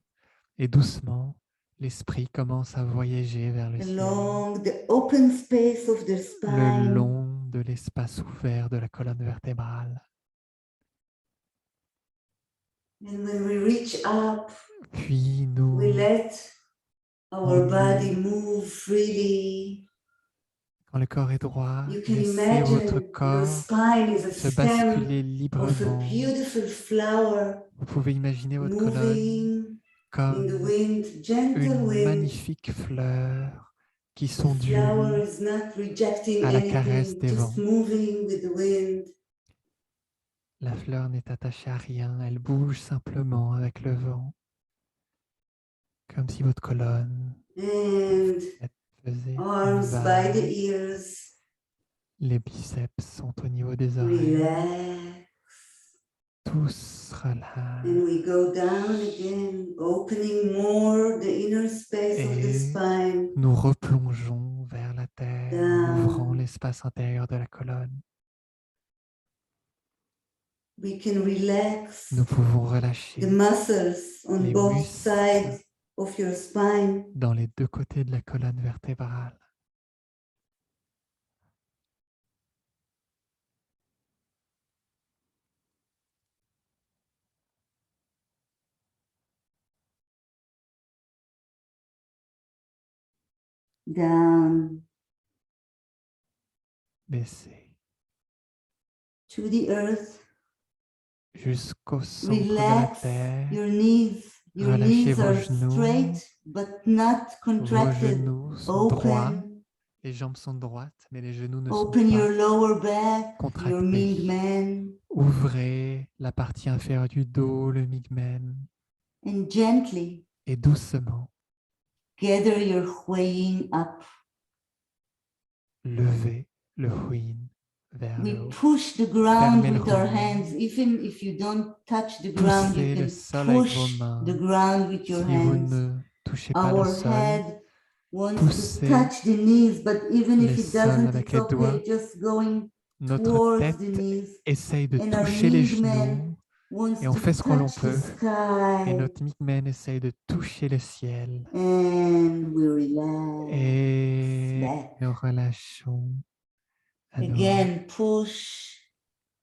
et doucement, l'esprit commence à voyager vers le ciel, along the open space of the le spine. long de l'espace ouvert de la colonne vertébrale. And when we reach up, Puis nous we let our On body dit- move freely. Quand le corps est droit, You can laissez votre imagine your corps spine is a se stem basculer of a librement. beautiful flower Vous pouvez imaginer votre colonne moving in the comme wind, gentle une wind. magnifique fleur qui The s'ondule flower is not rejecting à la caresse anything, des just vents. moving with the wind. La fleur n'est attachée à rien, elle bouge simplement avec le vent, comme si votre colonne And faisait une arms by the vague. ears, Les biceps sont au niveau des oreilles. relax. Tous And relaxent. we go down again, opening more the inner space of the Et spine. nous replongeons vers la terre, Down. ouvrant l'espace intérieur de la colonne. We can relax Nous pouvons relâcher the muscles on les both muscles sides of your spine. dans les deux côtés de la colonne vertébrale. Down Baissez to the earth. jusqu'au centre de la Relax terre. your knees. Your Relâchez knees vos are genoux. straight but not Vos contracted. genoux sont droits. Open. Les jambes sont droites, mais les genoux ne Open sont your pas lower back, your contractés. midman, Ouvrez la partie inférieure du dos, le migmen, and gently et doucement, gather your huaying up. levez le huin vers We le haut. push the ground Fermez le with our huin. hands. Even if you don't touch the ground, Poussez you le can sol avec push vos mains. the ground with Si your vous hands. ne touchez pas le Our sol, head wants poussez to touch the knees, but even if le it sol doesn't, avec it's les okay. doigts. Just going Notre towards tête the knees. essaye de And our toucher les midman genoux wants et on to fait ce que l'on touch the peut. Et sky. notre migmen essaye de toucher le ciel. And we relax Et back. nous relâchons à nouveau. Again, push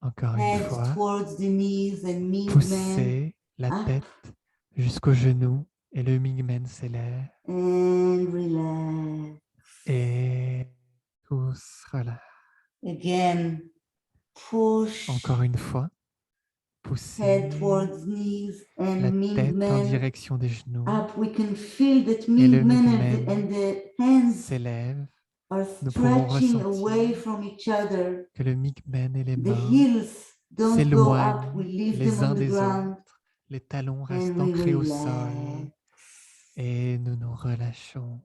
Encore une head fois, towards the knees and midman. poussez la up. tête jusqu'aux genoux et le migmen s'élève. And relax. Et tous relâchent. Again, push Encore une fois, poussez head towards knees la and tête en midman direction des genoux up. We can feel that et le midman migmen and the hands s'élève, are Nous pouvons stretching ressentir away from each other. que le migmen et les The mains heels don't go up. We s'éloignent leave les them uns on the des ground autres, les talons and restent we ancrés au relax. sol et nous nous relâchons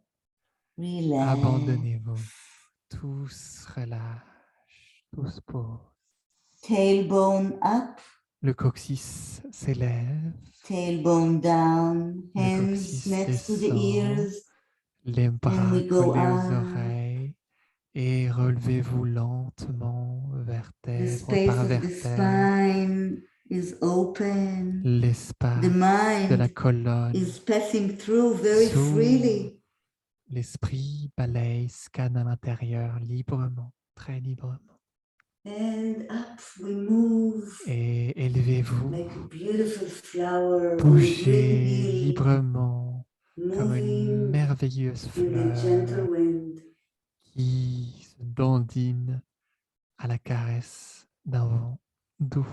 Relax. Abandonnez-vous. Tous relâchent. Tous posent. Tailbone up, Le coccyx s'élève. tailbone down, Le hands coccyx next to the descend. ears. Les bras we go collés aux up. oreilles. Et relevez-vous lentement, The vertèbre space par of the vertèbre. spine is open. L'espace The de la mind colonne is passing through very s'ouvre. freely. L'esprit balaye, scanne à l'intérieur librement, très librement. And up we move Et élevez-vous, like a beautiful flower on a bougez green hill, librement comme une moving merveilleuse in the gentle fleur wind. qui se dandine à la caresse d'un vent doux.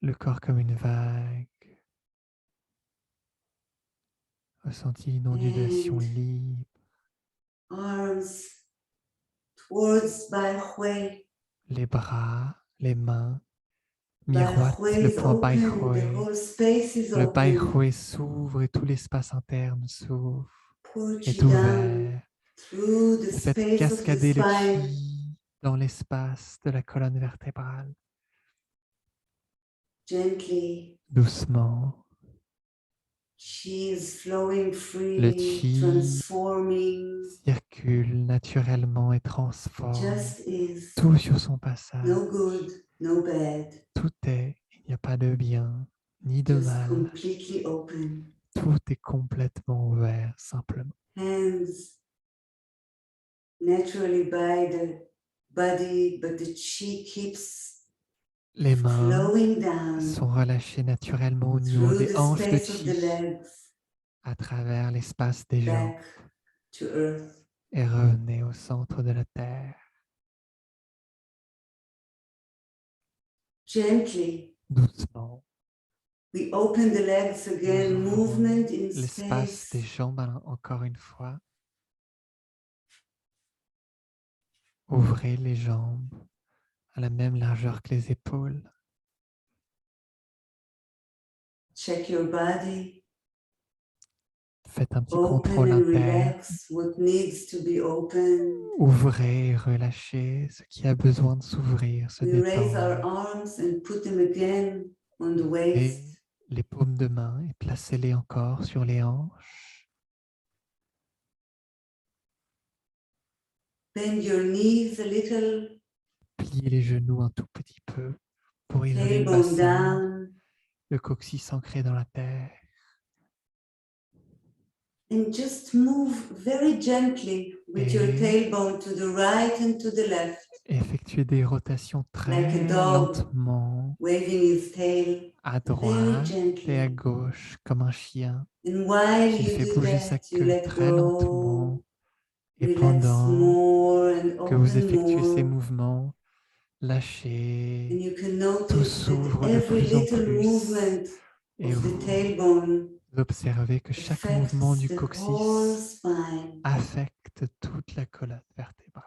Le corps comme une vague. Ressentez une ondulation And libre. arms towards Bai Hui. Les bras, les mains Bai miroitent Hui le is point Bai open, the Hui. whole space is Le Bai open. Hui s'ouvre et tout l'espace interne s'ouvre, Put est you down ouvert. through the Faites space of the cascader le spine. chi dans l'espace de la colonne vertébrale. Gently, Doucement, chi is flowing le freely, chi transforming. circule naturellement et transforme Just is. tout sur son passage. No good, no bad. Tout est, il n'y a pas de bien ni de Just mal. completely open. Tout est complètement ouvert, simplement. Hands naturally by the body, but the chi keeps Les mains flowing down sont relâchées naturellement au niveau through des the hanches de space of the chi, legs à travers l'espace des jambes, back to earth. et revenez au centre de la terre. Gently, Doucement, we open the legs again, nous ouvrons movement in l'espace des space. jambes encore une fois. Ouvrez les jambes à la même largeur que les épaules. Check your body. Faites un petit Open contrôle and interne. relax what needs to be open. Ouvrez et relâchez ce qui a besoin de s'ouvrir, se We raise our détendre. arms and put them again on the waist. Et les paumes de main et placez-les encore sur les hanches. Bend your knees a little, Pliez les genoux un tout petit peu pour isoler le tailbone bassin, down, le coccyx ancré dans la terre. and just move very gently with your Et tailbone to the right and to the left, effectuez des rotations très like a dog lentement waving his tail à very droite et à gently. gauche comme un chien And while qui you fait do bouger sa that, you queue let très go, lentement. Et relax pendant more and que vous open effectuez ces more. mouvements, And lâchez, you can tout notice that s'ouvre de every plus en little plus movement et of the vous tailbone observez que chaque mouvement affects du the whole coccyx spine. affecte toute la colonne vertébrale.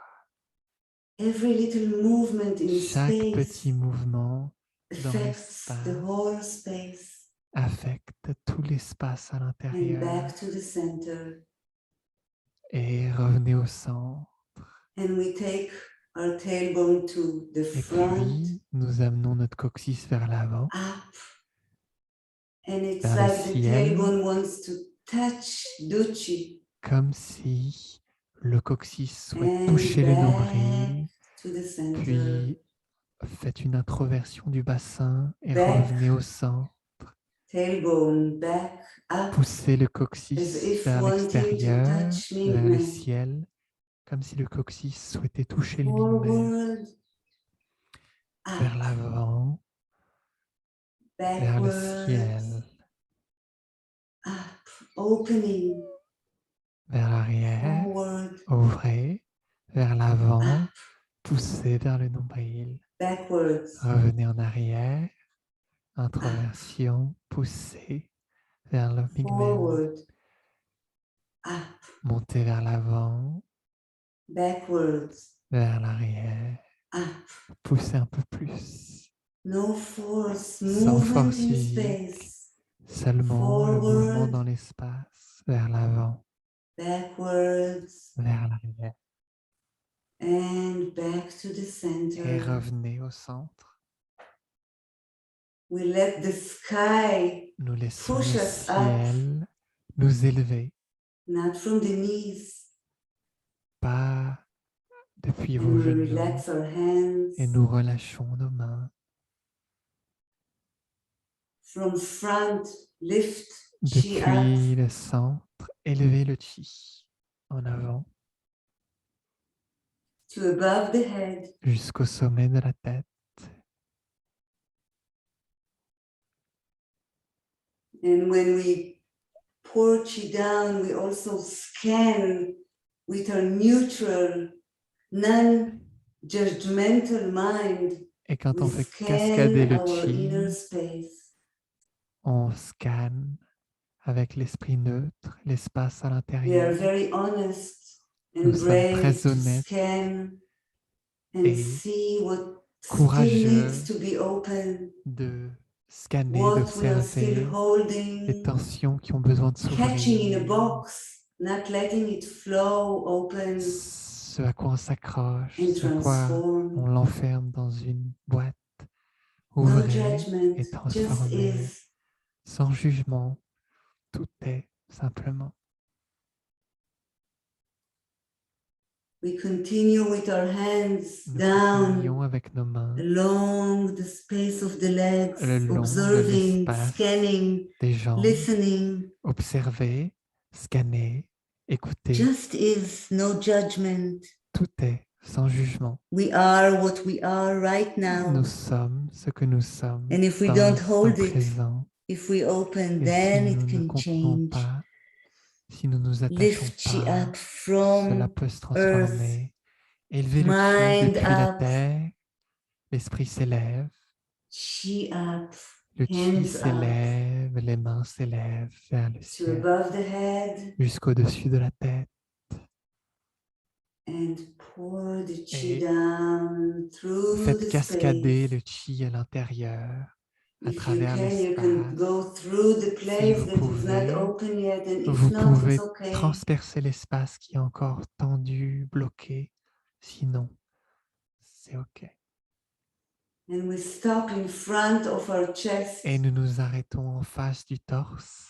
Every little movement in Chaque space petit mouvement dans affects the l'espace whole space. affecte tout l'espace à And l'intérieur. back to the center. Et revenez au centre. And we take our tailbone to the Et front, puis, nous amenons notre coccyx vers l'avant, up. And it's vers le like the ciel, tailbone wants to touch Duchi. comme si le coccyx souhaite And toucher le back nombril, to the center. puis faites une introversion du bassin et Back. revenez au centre. Tailbone back, up. Poussez le As coccyx if vers wanting to l'extérieur, touch vers le Mingmen. ciel, comme si le coccyx souhaitait toucher le Mingmen. Forward, Vers up, l'avant, vers le backwards, ciel, up, opening, vers l'arrière, forward, ouvrez, vers l'avant, up, poussez vers le nombril. backwards, Revenez en arrière, introversion, poussez vers le Mingmen. forward, up, Montez vers l'avant, backwards, vers l'arrière, up. poussez un peu plus. No force, Sans movement force in physique. space. Seulement le mouvement forward, dans l'espace, vers l'avant, backwards, vers l'arrière. and back to the Et center. revenez au centre. We let the sky Nous laissons push le us up, ciel nous élever, not from the knees, pas depuis vos and we genoux, relax our hands. et nous relâchons nos mains. From front, lift chi up, Depuis le centre, élevez le chi en avant to above the head, jusqu'au sommet de la tête. and when we pour chi down, we also scan with our neutral, non-judgmental mind. Et quand on We fait cascader scan le our inner chi, space. on scanne avec l'esprit neutre l'espace à We are l'intérieur. very honest and Nous sommes brave très to honnêtes scan and et see what still courageux needs to be open, de scanner, what we are still d'observer les holding, tensions qui ont besoin de catching in a s'ouvrir, box, not letting it flow open ce à quoi on s'accroche, and ce à quoi transform. on l'enferme dans une boîte. No Ouvrez judgment, et just transformez is. sans jugement. Tout est simplement. We continue with our hands Nous down continuons avec nos mains along the space of the legs, le long de observing, l'espace scanning, des jambes. listening. Observez, scannez, écoutez. Just is, no judgment. Tout est sans jugement. We are what we are right now. Nous sommes ce que nous sommes And if we dans don't l'instant hold it, présent. if we open, Et then si it nous ne can contenons change. pas, si nous nous attachons Lift chi pas, up from cela peut se earth, transformer. Élevez le chi mind depuis la up, terre, l'esprit s'élève, chi up, le chi hands up s'élève, les mains s'élèvent vers le to ciel, above the head, jusqu'au-dessus de la tête. and pour the chi Et down through faites the cascader space. le chi à l'intérieur, à If you travers can, you can l'espace. go through the Si place vous that is not pouvez, open yet, and if vous not, it's pouvez okay. transpercer l'espace qui est encore tendu, bloqué. Sinon, c'est OK. And we stop in front of our chest. Et nous nous arrêtons en face du torse.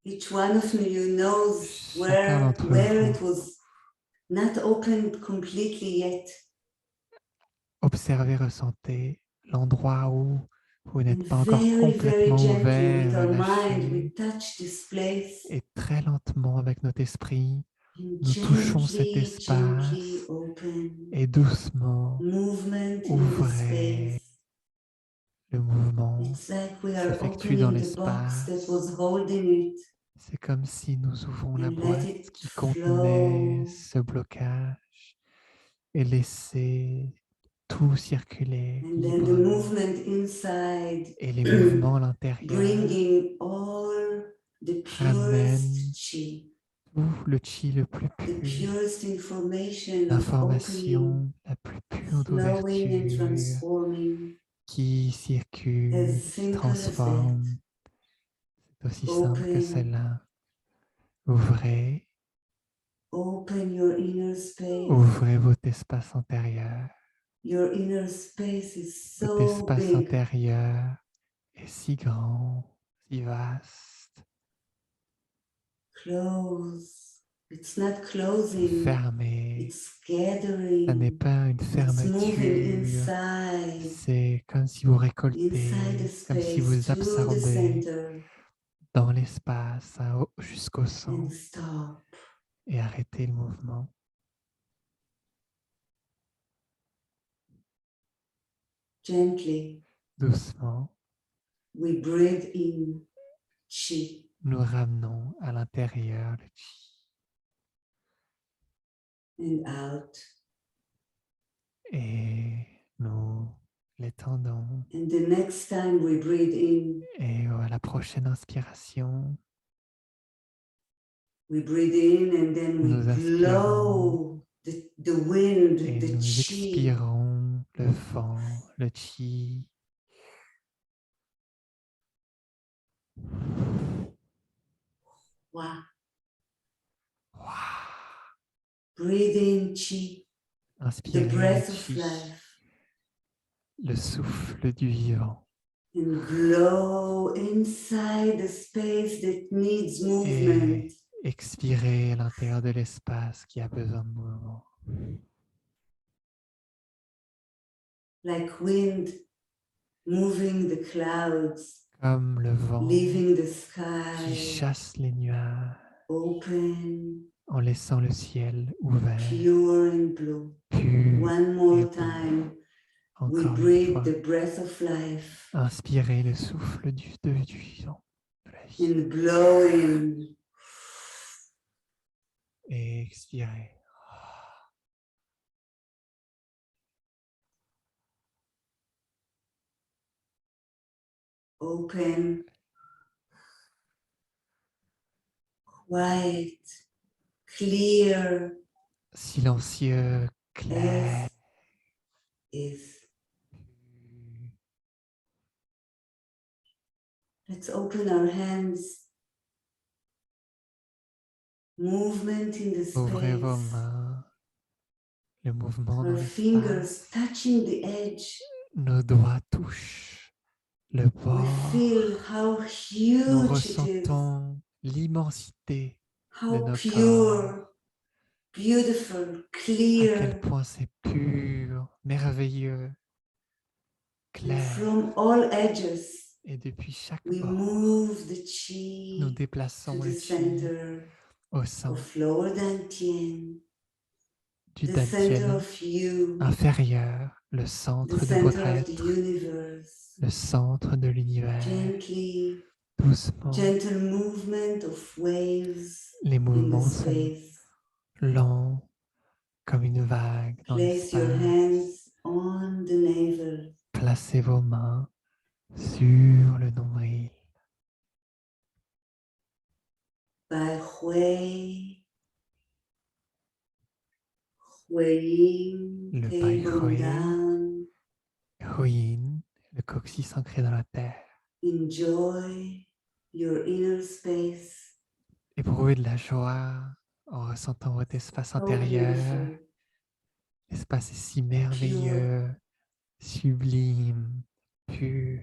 Each one of you knows Chacun d'entre where it vous, was not opened completely yet. observez, ressentez l'endroit où vous n'êtes And pas encore very, very complètement gently with ouvert, our mind, we relâché. touch this place. Et très lentement, avec notre esprit, And nous touchons cet gently, espace gently open. et doucement Movement in the ouvrez. space. Le mouvement It's like we are s'effectue dans opening the box that l'espace. was holding it. C'est comme si nous ouvrons la And let boîte it qui contenait flow. ce blocage et laisser tout circuler And then the librement. movement inside, Et les mouvements à l'intérieur bringing all the ramènent purest chi, tout le chi le plus the pur, purest information of opening, l'information la plus pure flowing and d'ouverture transforming. qui circule, As qui simple as transforme. C'est aussi simple que Open. cela. Ouvrez, Open your inner space. ouvrez votre espace intérieur. Your inner space is Cet so espace big. intérieur est si grand, si vaste, Close. It's not closing. fermé. It's gathering. Ça n'est pas une It's moving fermeture. inside. C'est comme si vous récoltez, Inside the comme si space vous to the absorbez center. dans l'espace jusqu'au And centre stop. et arrêtez le mouvement. Gently, Doucement, we breathe in chi nous ramenons à l'intérieur le chi and out. et nous l'étendons. And the next time we breathe in, Et à la prochaine inspiration, we breathe in and then we nous inspirons blow the wind, et the nous chi expirons le vent, le chi Wow. Waouh. Breathe in chi, the Inspirez breath le of chi, life, le souffle du vivant. and blow inside the space that needs Et movement. expirez à l'intérieur de l'espace qui a besoin de mouvement. Like wind moving the clouds, Comme le vent leaving the qui sky chasse les nuages open, en laissant le ciel ouvert, pure and blue. pur One et more bleu. time, we Encore une breathe fois, the breath of life inspirez le souffle du vivant, de la vie, and blow in. et expirez. Open, quiet, clear Silencieux, clair. as is. Let's open our hands. Movement in the Ouvrez vos space. mains, le mouvement dans Our l'espace. fingers touching the edge. Nos doigts touchent le We bord. feel how Nous huge it is, ressentons l'immensité de how nos corps. pure, beautiful, À quel clear. point c'est pur, merveilleux, And clair. from all edges, Et depuis chaque we bord, move the nous chi to déplaçons the le chi center au centre of lower dantian, du the center dantian of you, inférieur, le the centre de votre center of the être, universe. le centre de l'univers. Gently, Doucement, gentle movement of waves les in the mouvements sont space. lents comme une vague dans Place your l'espace. hands on the navel. Placez vos mains sur le nombril. By Hui, Hui, Le Bai tailbone Hui. down. Huyin, le coccyx ancré dans la terre. Enjoy your inner space. Éprouvez de la joie en ressentant votre espace So intérieur. beautiful. L'espace est si merveilleux, sublime, pur.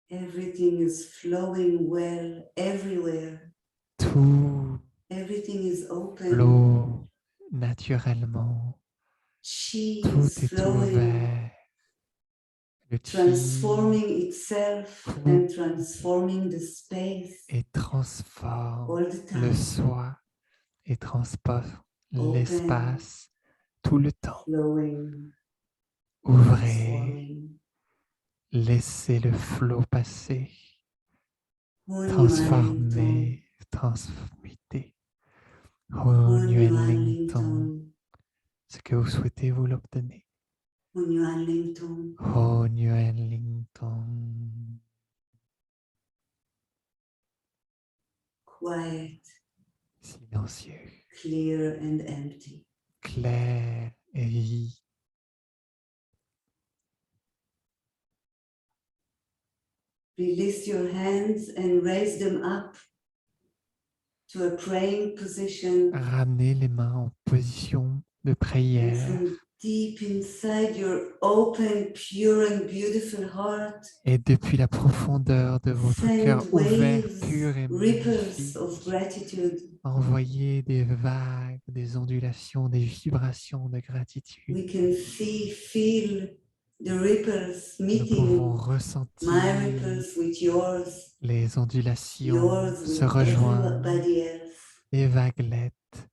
Everything is flowing well everywhere. Tout Everything is open. flot naturellement. Chi Tout is est flowing, ouvert. Le chi transforming itself Tout and transforming the space et transforme all the le time. soi et transpose Open. l'espace tout le temps. Flowing, Ouvrez, transforming. laissez le flot passer, Hunyuan transformer, transmuter. Hunyuan Lingtong. Ce que vous souhaitez, vous l'obtenez. Hunyuan Lingtong. Hunyuan Lingtong. Quiet, Silencieux, clear and empty. clair et vide. Release your hands and raise them up to a praying position. Ramenez les mains en position de And prière. from deep inside your open, pure and beautiful heart, Et depuis la profondeur de votre cœur send ouvert, waves, pur et ripples magnifique, of gratitude. envoyez des vagues, des ondulations, des vibrations de We gratitude. can feel the ripples Nous meeting pouvons my ressentir ripples with yours, les ondulations yours se with rejoindre, everybody else. les vaguelettes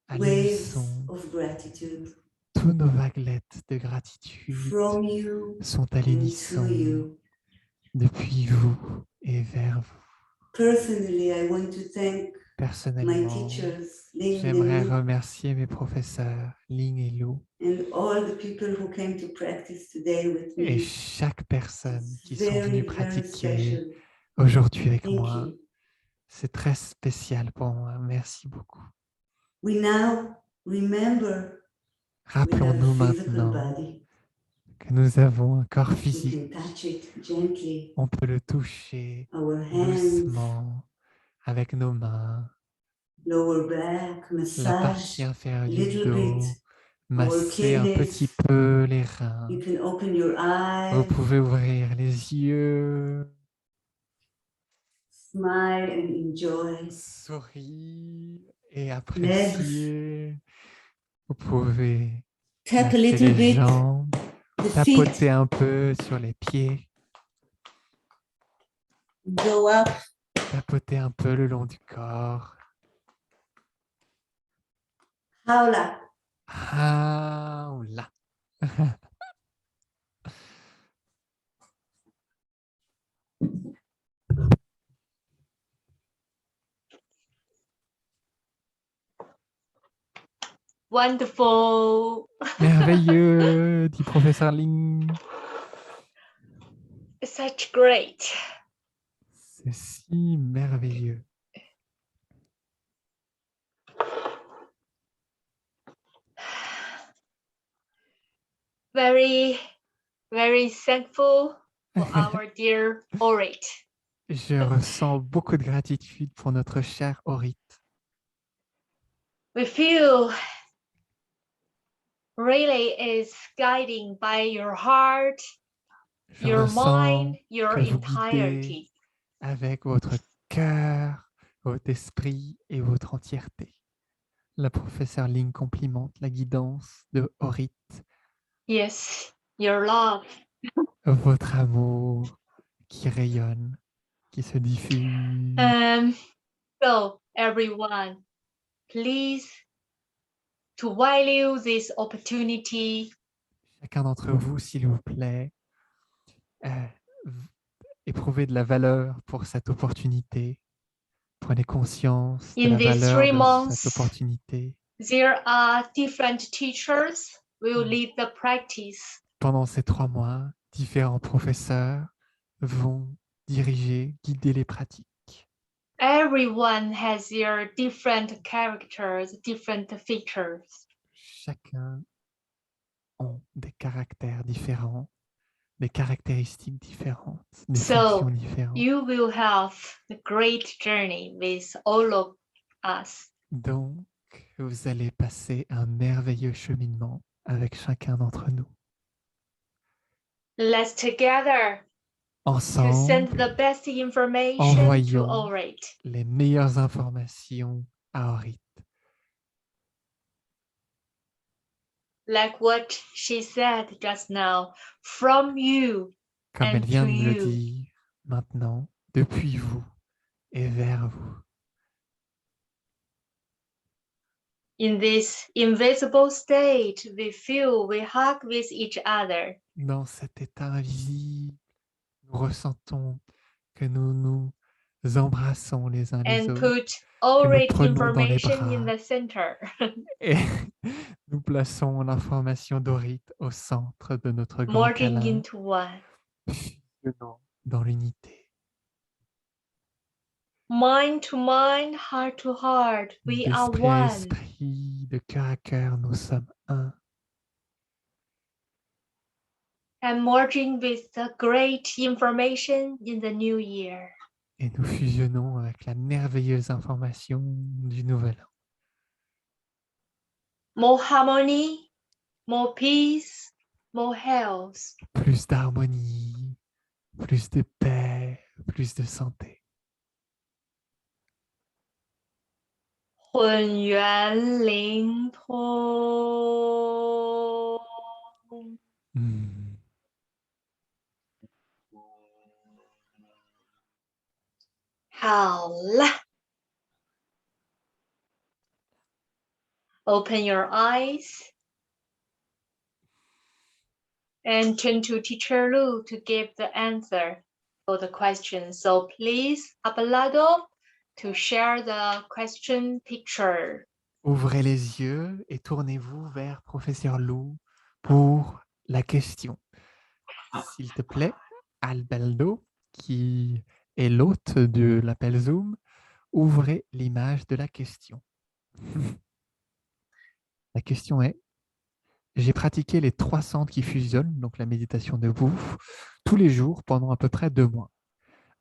à Waves l'unisson. of gratitude Tous nos vaguelettes de gratitude from you sont à and to l'unisson you. depuis vous et vers vous. Personally, I want to thank my Personnellement, teachers, Ling j'aimerais and Lu, remercier mes professeurs, Ling et Lou, and all the people who came to practice today with et me. chaque personne It's qui sont very, venues very pratiquer special. aujourd'hui avec Thank moi. you. C'est très spécial pour moi. Merci beaucoup. We now remember we have Rappelons-nous a physical maintenant body. que nous avons un corps We physique. can touch it gently, On peut le toucher our hands, doucement avec nos mains, lower back, la partie massage inférieure du little dos, bit, masser un petit kidneys. peu les reins. You can open your Vous eyes, pouvez ouvrir les yeux, smile and enjoy. sourire et apprécier. Vous pouvez Tap a masser little les bit jambes, the tapoter feet, un peu sur les pieds, go up, tapoter un peu le long du corps. howla. Ah, oula. Wonderful. Merveilleux, dit professeur Ling. Such great. C'est si merveilleux. Very, very thankful for our dear Orit. Je ressens beaucoup de gratitude pour notre cher Orit. We feel really is guiding by your heart, Je your ressens mind, your que vous guidez entirety. avec votre cœur, votre esprit et votre entièreté. La professeure Ling complimente la guidance de Orit, Yes, your love. votre amour qui rayonne, qui se diffuse. So everyone, please to value this opportunity. Chacun d'entre vous, s'il vous plaît, éprouvez de la valeur pour cette opportunité. Prenez conscience de In la these valeur 3 de months, cette opportunité. there are different teachers will lead the practice. Pendant ces 3 mois, différents professeurs vont diriger, guider les pratiques. Everyone has their different characters, different features. Chacun ont des caractères différents, des caractéristiques différentes, des fonctions So différentes. you will have a great journey with all of us. Donc, vous allez passer un merveilleux cheminement avec chacun d'entre nous. Let's together to send Ensemble, the best information to envoyons Orit. les meilleures informations à Orit. Like what she said just now, from you Comme elle and vient to de le you. dire maintenant, depuis vous et vers vous. In this invisible state, we feel we hug with each other. Dans cet état invisible, nous ressentons que nous nous embrassons les uns les And autres put Orit prenons dans les information in bras. the center. Et nous plaçons l'information d'Orit au centre de notre grand Merging câlin, into one. fusionnant dans l'unité. Mind to mind, heart to heart, we are D'esprit à one. esprit, de cœur à cœur, nous sommes un. And merging with the great information in the new year. Et nous fusionnons avec la merveilleuse information du nouvel an. More harmony, more peace, more health. Plus d'harmonie, plus de paix, plus de santé. 混元灵通。 Hmm.好了。Open your eyes and turn to Teacher Lu to give the answer for the question. So please, Abelardo, to share the question picture. Ouvrez les yeux et tournez-vous vers professeur Lou pour la question. S'il te plaît, Albaldo, qui est l'hôte de l'appel Zoom, ouvrez l'image de la question. La question est: J'ai pratiqué les 3 centres qui fusionnent, donc la méditation debout, tous les jours pendant à peu près 2 mois.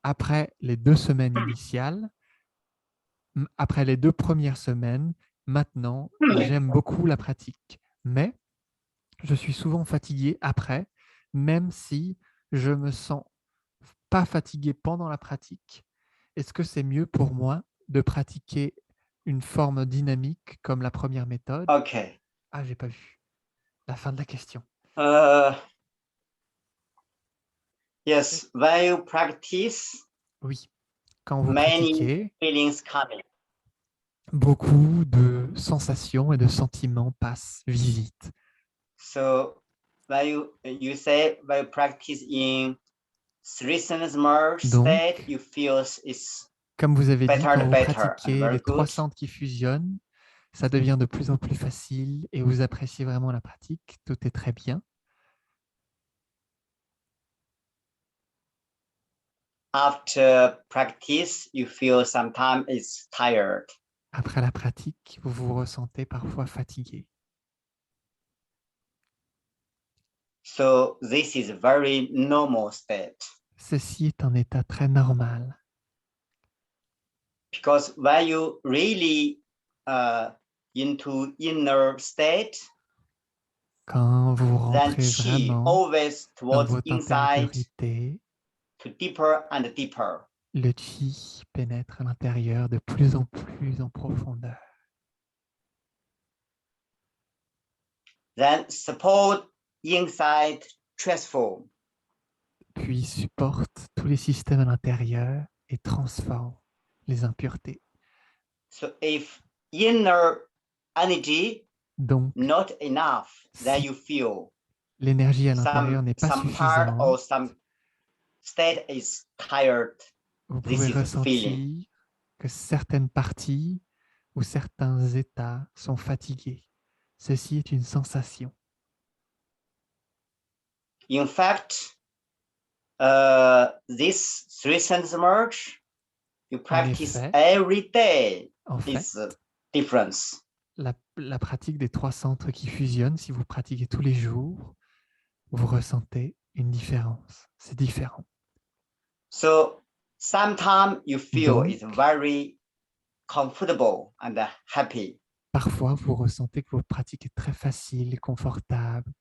Après les 2 semaines initiales, après les 2 premières semaines, maintenant, j'aime beaucoup la pratique. Mais je suis souvent fatigué après, même si je me sens pas fatigué pendant la pratique. Est-ce que c'est mieux pour moi de pratiquer une forme dynamique comme la première méthode? Okay. Ah, j'ai pas vu la fin de la question. Yes, when you practice, Oui, quand vous many pratiquez, feelings coming. beaucoup de sensations et de sentiments passent, visitent. So when you say when you practice in three sense merge Donc, state, you feel it's comme vous avez dit, better quand and vous better and pratiquez very les 3 good. centres qui fusionnent, ça devient de plus en plus facile et vous appréciez vraiment la pratique. Tout est très bien. After practice, you feel sometimes it's tired. Après la pratique, vous vous ressentez parfois fatigué. So this is a very normal state. Ceci est un état très normal. Because when you really into inner state, Quand vous then rentrez chi vraiment always dans towards votre inside intériorité, to deeper and deeper. le chi pénètre à l'intérieur de plus en plus en profondeur. Then support inside transform. Puis supporte tous les systèmes à l'intérieur et transforme les impuretés. So if inner energy Donc, not enough, then si you feel l'énergie à l'intérieur n'est pas some part or suffisante, some state is tired. vous This pouvez is a feeling. ressentir que certaines parties ou certains états sont fatigués. Ceci est une sensation. In fact, this three sense merge, you practice effet, every day. En fait, It's a difference. la pratique des 3 centres qui fusionnent, si vous pratiquez tous les jours, vous ressentez une différence. C'est différent. So sometimes you feel Donc, it's very comfortable and happy. parfois, vous ressentez que votre pratique est très facile et confortable,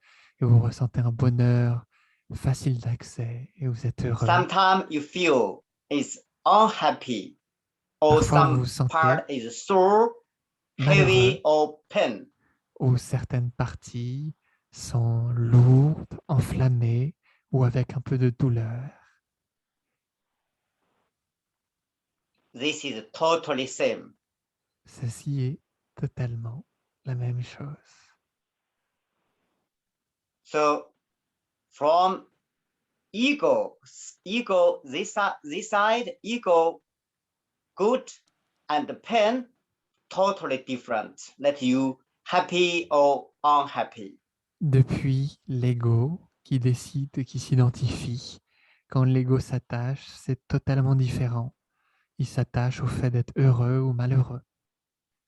et vous ressentez un bonheur facile d'accès, et vous êtes heureux. Sometimes you feel it's unhappy, or Parfois, vous vous some sentez part is sore, malheureux, heavy, or pain. ou certaines parties sont lourdes, enflammées, ou avec un peu de douleur. This is totally same. Ceci est totalement la même chose. So from ego, this side, ego, good and pain, totally different. Let you happy or unhappy. Depuis l'ego qui décide et qui s'identifie, quand l'ego s'attache, c'est totalement différent. Il s'attache au fait d'être heureux ou malheureux.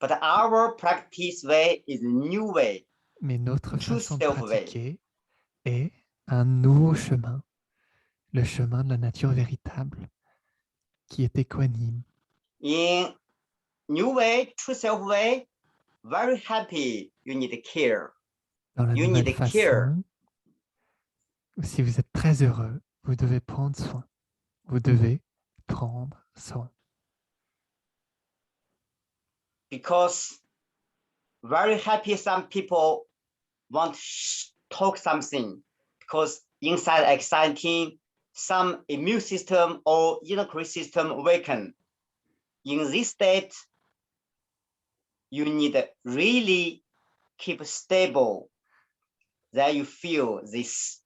But our practice way is a new way, Mais notre true façon de self-way. pratiquer est un nouveau chemin, le chemin de la nature véritable, qui est équanime. In new way, true self-way, very happy, you need care. Dans la You nouvelle need care. façon, si vous êtes très heureux, vous devez prendre soin. Vous devez prendre soin. Because very happy, some people want to talk something because inside exciting, some immune system or inner system weaken. In this state, you need really keep stable. Then you feel this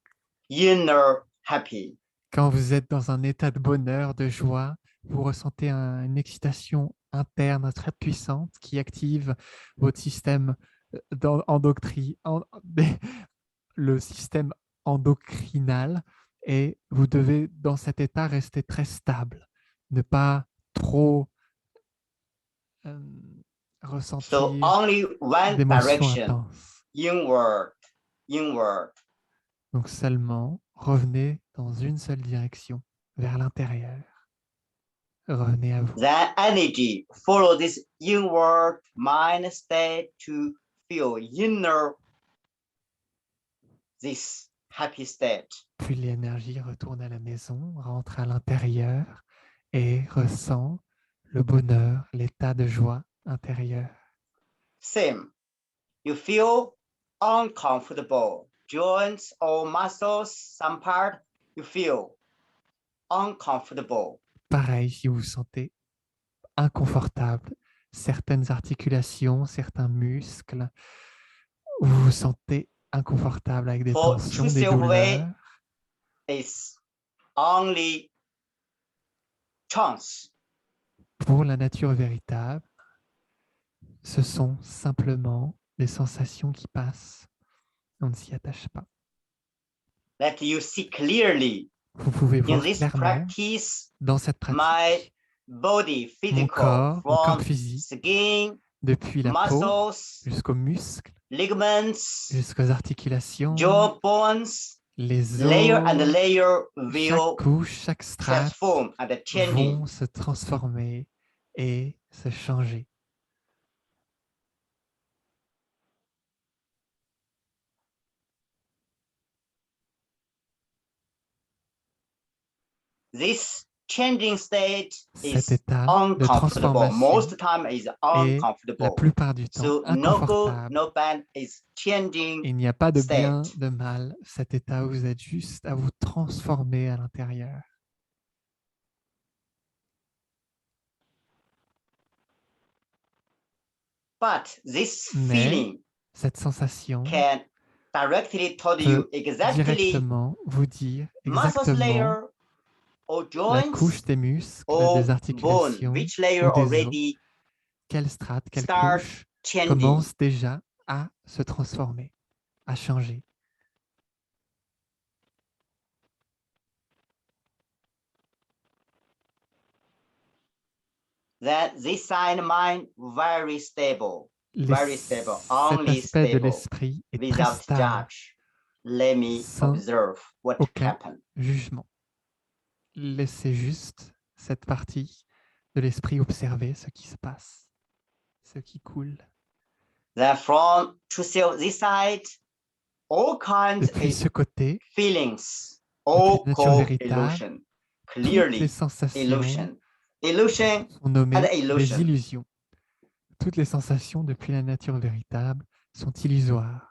inner happy. Quand vous êtes dans un état de bonheur, de joie, vous ressentez une excitation interne très puissante qui active votre système le système endocrinal, et vous devez, dans cet état, rester très stable, ne pas trop So ressentir only one d'émotions direction, intenses. inward. inward. Donc seulement revenez dans une seule direction, vers l'intérieur. Revenez à vous. Then energy follow this inward mind state to feel inner this happy state. Puis l'énergie retourne à la maison, rentre à l'intérieur et ressent le bonheur, l'état de joie intérieur. Same. You feel uncomfortable. Joints or muscles, some part, you feel uncomfortable. Pareil, si vous vous sentez inconfortable, certaines articulations, certains muscles, vous vous sentez inconfortable avec des For tensions, true des self-way, douleurs. It's only chance. Pour la nature véritable, ce sont simplement des sensations qui passent. On ne s'y attache pas. That you see clearly Vous pouvez in voir this clairement practice, dans cette my pratique body, mon physical, corps, mon corps from physique, skin, depuis la peau muscles, jusqu'aux muscles, ligaments, jusqu'aux articulations, jaw bones, les layer and os, layer chaque will couche, chaque strate transform and changing. vont se transformer et se changer. This changing state Cet is état de uncomfortable. transformation Most time is est la uncomfortable. plupart du temps So no good, inconfortable. no bad is changing. Il n'y a pas de bien, state. de mal. Cet état où vous êtes juste à vous transformer à l'intérieur. But this Mais feeling cette sensation can directly tell peut you exactly directement vous dire muscle exactement layer or la joints couche des muscles, or des bone, articulations which layer ou des os, already quelle strate, quelle start couche changing. commence déjà à se transformer, à changer. That this side mind very stable, Cet only aspect de stable, l'esprit est très without stable, judge. Let me sans observe what aucun happened. jugement. Laissez juste cette partie de l'esprit observer ce qui se passe, ce qui coule. Then from to see this side, all kinds Depuis of ce côté, feelings, depuis all la nature called véritable, illusion. toutes les Clearly, sensations illusion. Illusion sont nommées and des illusion. illusions. Toutes les sensations depuis la nature véritable sont illusoires.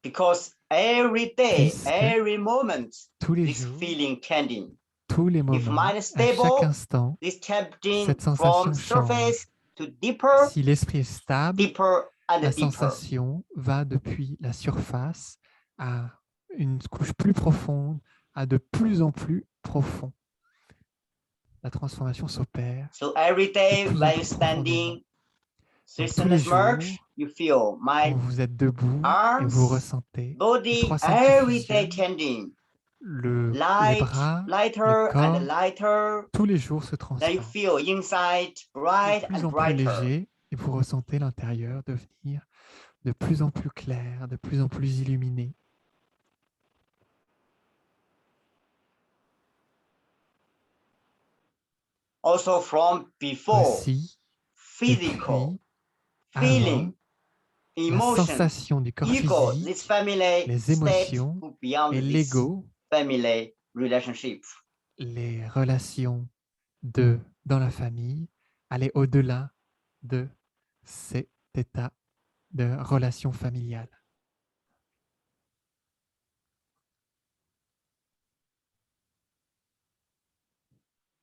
Because every day, Puisque every moment, tous les this jours, feeling changing. tous les If moments, mind à is chaque stable, instant, this changing cette from sensation change. surface to deeper, Si l'esprit est stable, deeper and la deeper. sensation va depuis la surface à une couche plus profonde, à de plus en plus profond. La transformation s'opère So every day de plus en when plus you're standing, profondément. Donc, tous les Srishanas merge, jours, you feel quand mind, vous êtes debout et vous arms, ressentez les body, trois centres every day fusionnent, changing. les Light, bras, les lighter corps, and lighter. tous les jours se Then you transforment. feel inside bright De plus and en plus brighter. léger et vous ressentez l'intérieur devenir de plus en plus clair, de plus en plus illuminé. Also from before, Aussi, physical, depuis avant, feeling, la emotion, sensation du corps ego, this physique, family les state émotions go beyond et this l'ego, family relationship. les relations dans la famille, aller au-delà de cet état de relation familiale.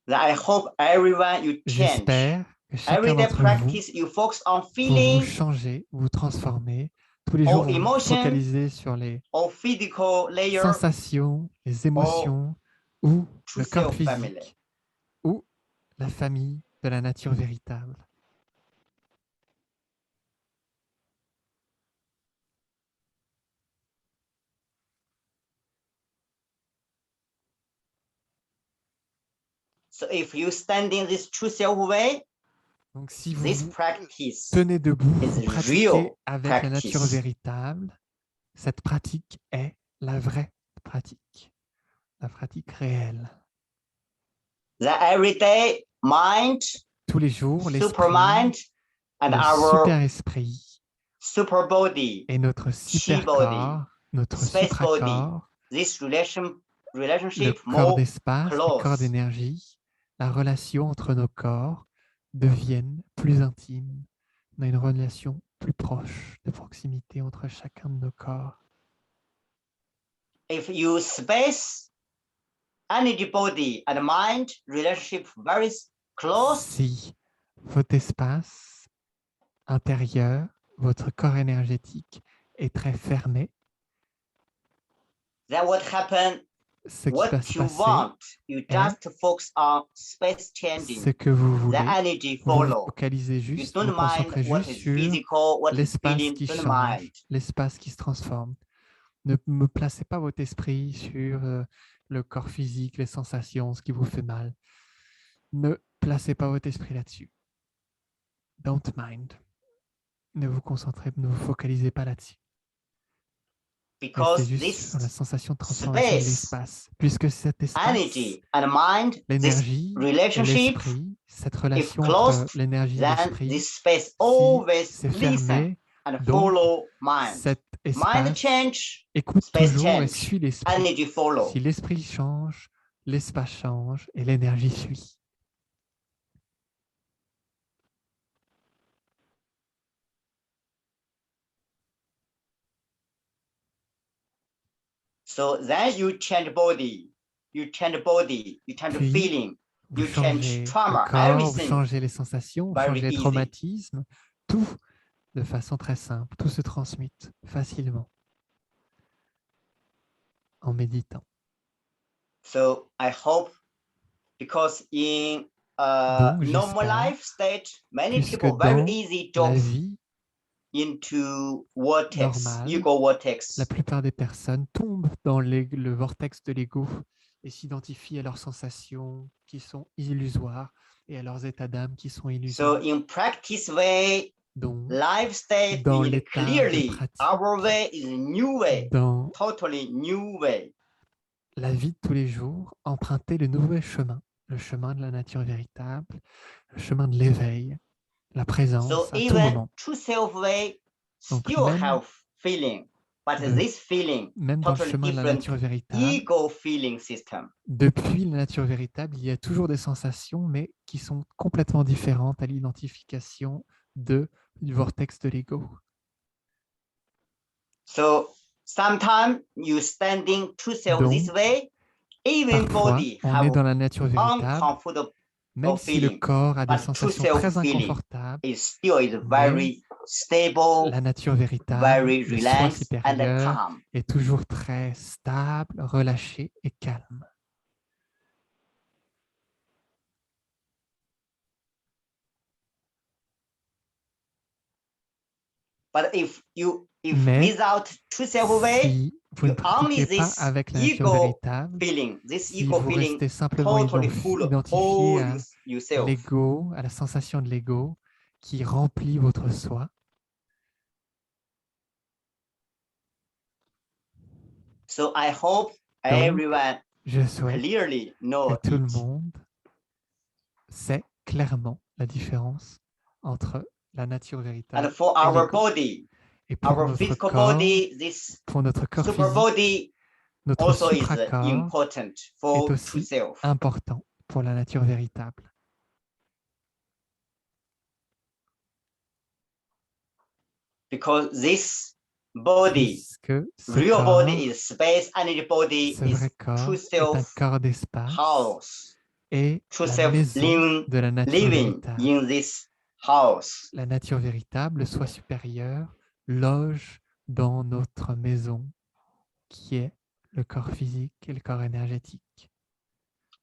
Then I hope everyone you change. J'espère que chacun Everyday d'entre vous, practice you focus on vous feeling changez, vous transformez. Tous les jours, or vous vous emotion focalisez sur les or physical layer sensations, les émotions ou true le corps self family. physique ou la famille de la nature véritable. So if you stand in this true self way, Donc, si vous this vous practice tenez debout, vous is pratiquez real avec la nature practice. véritable, cette pratique est la vraie pratique, la pratique réelle. The everyday mind, Tous les jours, super l'esprit, mind, and le our super-esprit super body, et notre chi super-corps, notre space body, supracorps, this le relationship corps more d'espace, le corps close. d'énergie, la relation entre nos corps deviennent plus intimes. On a une relation plus proche de proximité entre chacun de nos corps. If you space, energy body and mind relationship very close, Si votre espace intérieur, votre corps énergétique est très fermé, then what happen? ce qui va What se you passer, want, you just focus on space ce changing. que vous The voulez, energy vous vous follow. focalisez You juste, vous don't concentrez mind what juste is sur physical, what is l'espace feeling, qui don't change, mind. l'espace qui se transforme. Ne me placez pas votre esprit sur le corps physique, les sensations, ce qui vous fait mal. Ne placez pas votre esprit là-dessus. Don't mind. Ne vous concentrez, ne vous focalisez pas là-dessus. Restez Because juste this sur la sensation de transformation de space, l'espace. Puisque cet espace, energy and mind, this l'énergie et relationship, l'esprit, cette if relation closed, entre l'énergie et then l'esprit, this space si always c'est listen fermé, and donc follow mind. cet Mind espace change, écoute space toujours et change, suit l'esprit. energy follow. Si l'esprit change, l'espace change et l'énergie suit. So then you change body, you change body, you change Puis, feeling, vous you change changez le trauma, corps, vous everything changez les sensations, vous very changez les easy. traumatismes, tout de façon très simple, tout se transmute facilement en méditant. So I hope, because in Donc, normal j'espère, life state, many puisque people very dans easy la jump vie into vortex, normale, ego vortex. la plupart des personnes tombent dans le vortex de l'ego et s'identifient à leurs sensations qui sont illusoires et à leurs états d'âme qui sont So illusoires. in practice way, Donc, life state, dans you need l'état de clearly, pratique, our way is a new way, dans totally new way. la vie de tous les jours, emprunter le nouveau chemin, le chemin de la nature véritable, le chemin de l'éveil, la présence So à tout even moment. true self way Donc, still même have feeling, but de- this feeling Même dans le totally chemin de la different nature véritable, ego feeling system. depuis la nature véritable, il y a toujours des sensations, mais qui sont complètement différentes à l'identification du vortex de l'ego. So sometimes you standing true self this Donc, way, even Parfois, body on est have dans la nature véritable, uncomfortable même si le feeling, corps a des but true sensations self très feeling inconfortables, is still is mais very stable, la nature véritable, very le soi relaxed and supérieur, calm. est toujours très stable, relâché et calme. But if Mais without true self way, si vous ne you only pratiquez pas this avec la nature ego véritable, feeling, this si ego vous feeling restez simplement totally full of identifié all à yourself. l'ego, à la sensation de l'ego qui remplit votre soi, So I hope Donc, everyone je souhaite clearly know que tout le it. monde sait clairement la différence entre la nature véritable And for et our l'ego. body, Et pour our notre physical corps, body, this pour notre corps super physique, body notre also is supracorps important est for true aussi self. important pour la nature véritable. Because this body, Puisque ce real corps, body is space, energy body ce is vrai corps true est un self corps d'espace house. et True la self maison de la nature living véritable. in this house. La nature véritable, le soi supérieur, loge dans notre maison qui est le corps physique et le corps énergétique.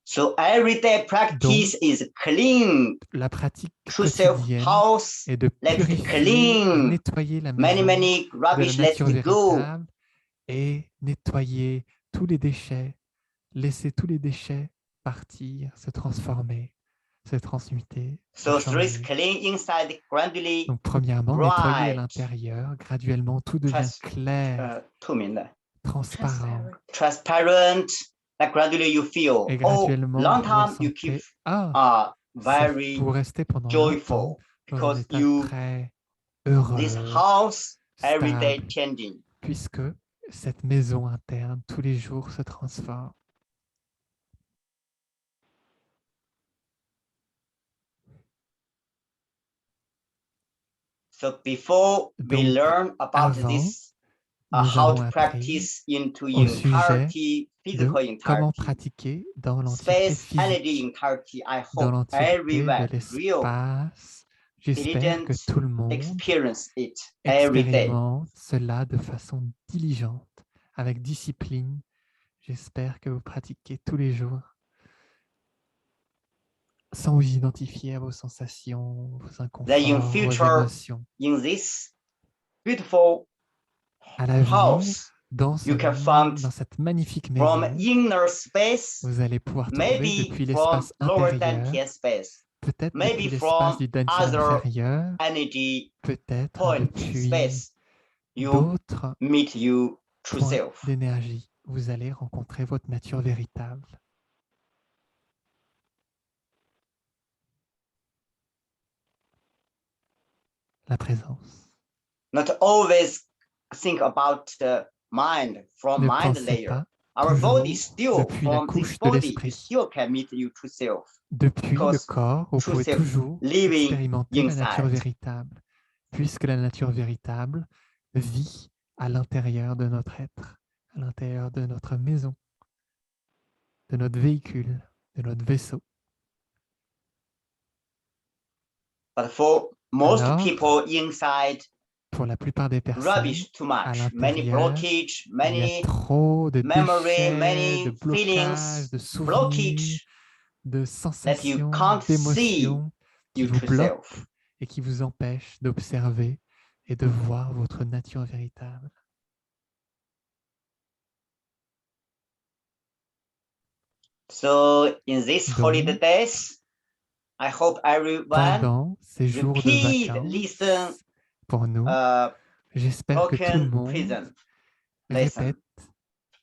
So everyday practice is clean. La pratique True self quotidienne house, est de let it purifier, clean. nettoyer la Many, maison many de la rubbish, let nature it go. véritable et nettoyer tous les déchets, laisser tous les déchets partir, se transformer, se transmuter, se So stress changer. clean inside gradually Donc, premièrement, nettoyer à bright, l'intérieur. Graduellement, tout devient clair, 透明的 transparent. transparent, like gradually you feel, Et oh, graduellement, long vous time you keep ressentez, ah, very vous restez pendant longtemps joyful dans un because état you, très this heureux, house every day stable, changing. puisque cette maison interne, tous les jours, se transforme. So before we Donc, learn about avant, this, nous how avons to appris practice into au sujet entirety, physical de comment entirety, pratiquer dans l'entièreté space energy physique, entirety. I dans hope l'entièreté de everyone real l'espace. J'espère que diligent tout le monde experience it every day. expérimente cela de façon diligente, avec discipline. J'espère que vous pratiquez tous les jours sans vous identifier à vos sensations, vos That in inconforts, vos future, émotions. in this beautiful À l'avenir, house, dans you can find cette magnifique from maison, inner space, vous allez pouvoir trouver maybe depuis from l'espace lower intérieur, dantian space, peut-être maybe depuis l'espace from du dantian other inférieur, energy peut-être point depuis space, you d'autres meet you true points self. d'énergie. Vous allez rencontrer votre nature véritable. La présence. Not always think about the mind from Ne mind pensez layer. pas Our toujours body still depuis la from this couche de body, you l'esprit. still can meet you true self. Depuis le Because corps, vous true pouvez self toujours living expérimenter la nature inside. véritable, puisque la nature véritable vit à l'intérieur de notre être, à l'intérieur de notre maison, de notre véhicule, de notre vaisseau. But for most Alors, people inside, pour la plupart des personnes, rubbish too à much, many l'intérieur, blockage, il y a many trop de memory, déchets, de many blocages, feelings, de souvenirs, blockage de that you sensations, can't see d'émotions qui your vous true bloquent self. et qui vous empêchent d'observer et de voir votre nature véritable. So in these holiday Donc, days, I hope everyone pendant ces jours de repeat, listen, vacances, pour nous, j'espère que tout le broken monde prison lesson répète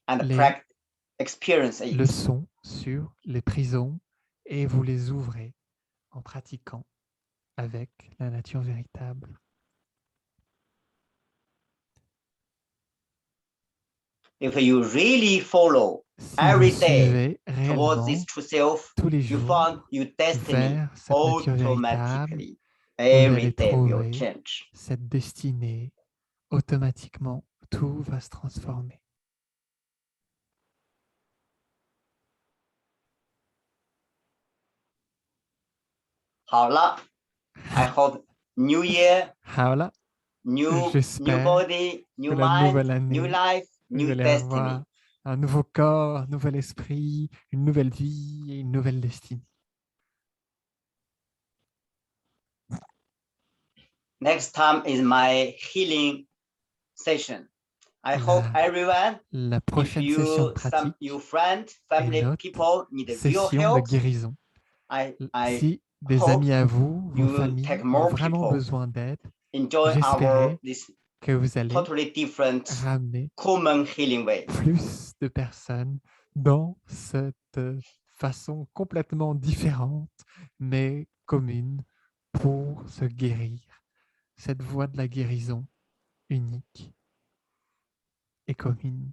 and les practice experience it. leçons sur les prisons et vous les ouvrez en pratiquant avec la nature véritable. If you really follow Si every vous day suivez towards réellement this true self, tous les you jours found your destiny vers cette nature véritable, automatically. vous Every allez day will trouver change. cette destinée. Automatiquement, tout va se transformer. I hope New Year, Voilà, new j'espère body, new que la mind, nouvelle new année, life, vous new allez destiny. avoir un nouveau corps, un nouvel esprit, une nouvelle vie et une nouvelle destinée. Next time is my healing session. I hope everyone, La if prochaine session de you, some pratique your friends, est family notre people need real session de help, guérison. I Si des hope amis à vous, you vos will familles take ont more vraiment people. besoin d'aide, enjoy j'espérais this que vous allez totally different ramener common healing way. plus de personnes dans cette façon complètement différente, mais commune, pour se guérir. Cette voie de la guérison unique et commune.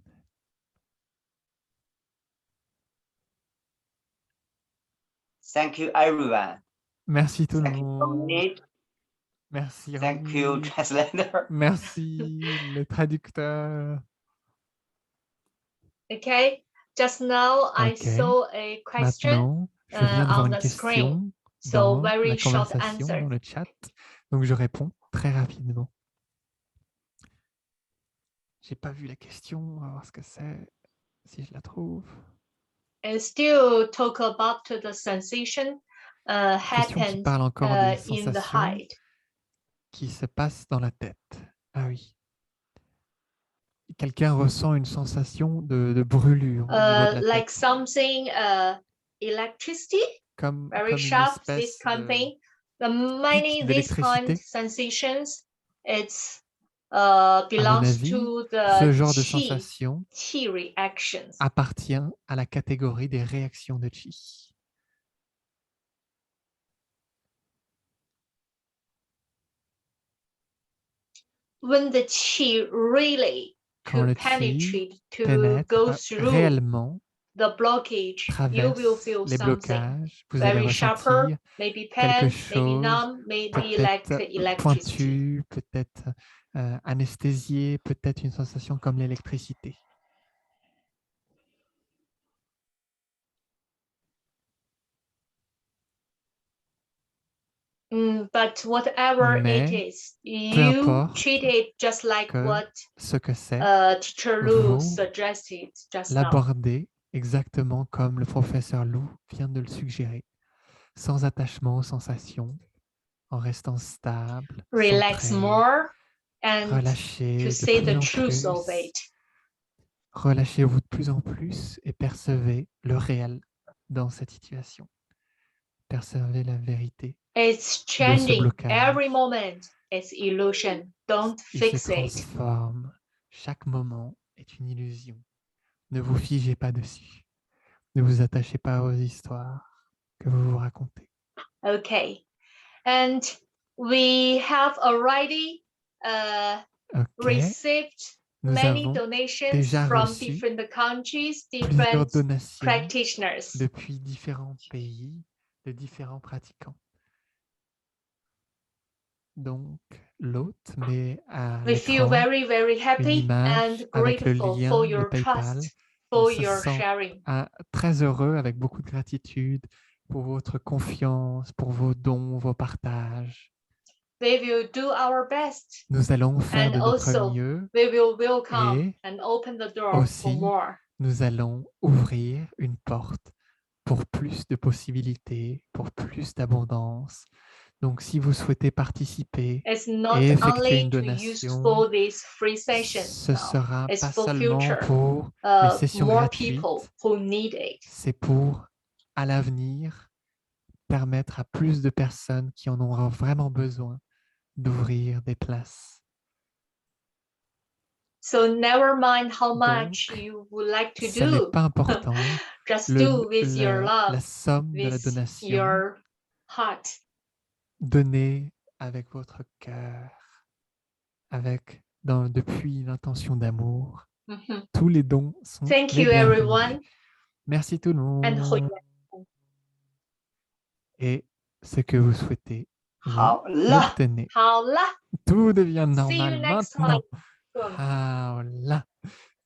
Thank you, everyone. Merci tout le Thank you, monde. Dominique. Merci Thank you, Ramit. translator. Merci le traducteur. Okay, just now I Ok. saw a question Maintenant, je viens de voir on une the screen. question So dans very la short conversation, answer. dans le chat. Donc, je réponds très rapidement. J'ai pas vu la question. On va voir ce que c'est, si je la trouve. And still talk about the sensation Question qui happened parle encore des in the sensations heart. qui se passent dans la tête. Ah oui. Quelqu'un ressent une sensation de brûlure au niveau de la Like tête. something electricity, comme very une sharp, this espèce kind of de thing. The many pic these kind d'électricité. sensations, it's À mon belongs avis, to ce the genre de qi sensation reactions. appartient à la catégorie des réactions de Qi. When the qi really Quand to le Qi penetrate, to pénètre go through réellement, the blockage, you traverse will feel les something blocages, vous allez very sharper, ressentir maybe quelque pain, maybe chose numb, maybe like peut-être electricity. pointu, peut-être anesthésié, peut-être une sensation comme l'électricité. But whatever Mais it is, peu you importe treat it just like que what ce que c'est, Teacher Lu vous suggested just now. l'abordez exactement comme le professeur Lou vient de le suggérer, sans attachement aux sensations, en restant stable, Relax centré, more and to relâchez de say plus the en truth of plus, it. relâchez-vous de plus en plus et percevez le réel dans cette situation. Percevez la vérité It's de ce changing blocage. every moment. It's illusion. Don't Il se fix it. transforme. Chaque moment est une illusion. Ne vous figez pas dessus. Ne vous attachez pas aux histoires que vous vous racontez. Okay. And we have already Ok. received Nous many avons donations déjà from reçu different countries, plusieurs different donations practitioners. depuis différents pays, de différents pratiquants. Donc, l'hôte met à We feel l'écran very, very une happy image and avec le grateful lien for de your PayPal. trust, On for se your sent sharing. très heureux, avec beaucoup de gratitude pour votre confiance, pour vos dons, vos partages. We will do our best, Nous allons faire and de notre also mieux we will welcome et and open the door for aussi more. nous allons ouvrir une porte pour plus de possibilités, pour plus d'abondance. Donc, si vous souhaitez participer It's et not effectuer une only to use donation, for these free sessions ce now. sera It's pas for seulement future, pour les sessions more gratuites, people who need it. c'est pour, à l'avenir, permettre à plus de personnes qui en auront vraiment besoin d'ouvrir des places. So never mind how much Donc, you would like to ce n'est do. pas important Just do with your la love, somme de la with donation. your heart. Donnez avec votre cœur, depuis l'intention d'amour. Mhm. Tous les dons sont Thank les you, bienvenus. everyone. Merci tout le And monde. Et ce que vous souhaitez, vous 好了。 l'obtenez. 好了 Tout devient See you normal next maintenant. time. Ah là.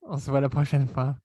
On se voit la prochaine fois.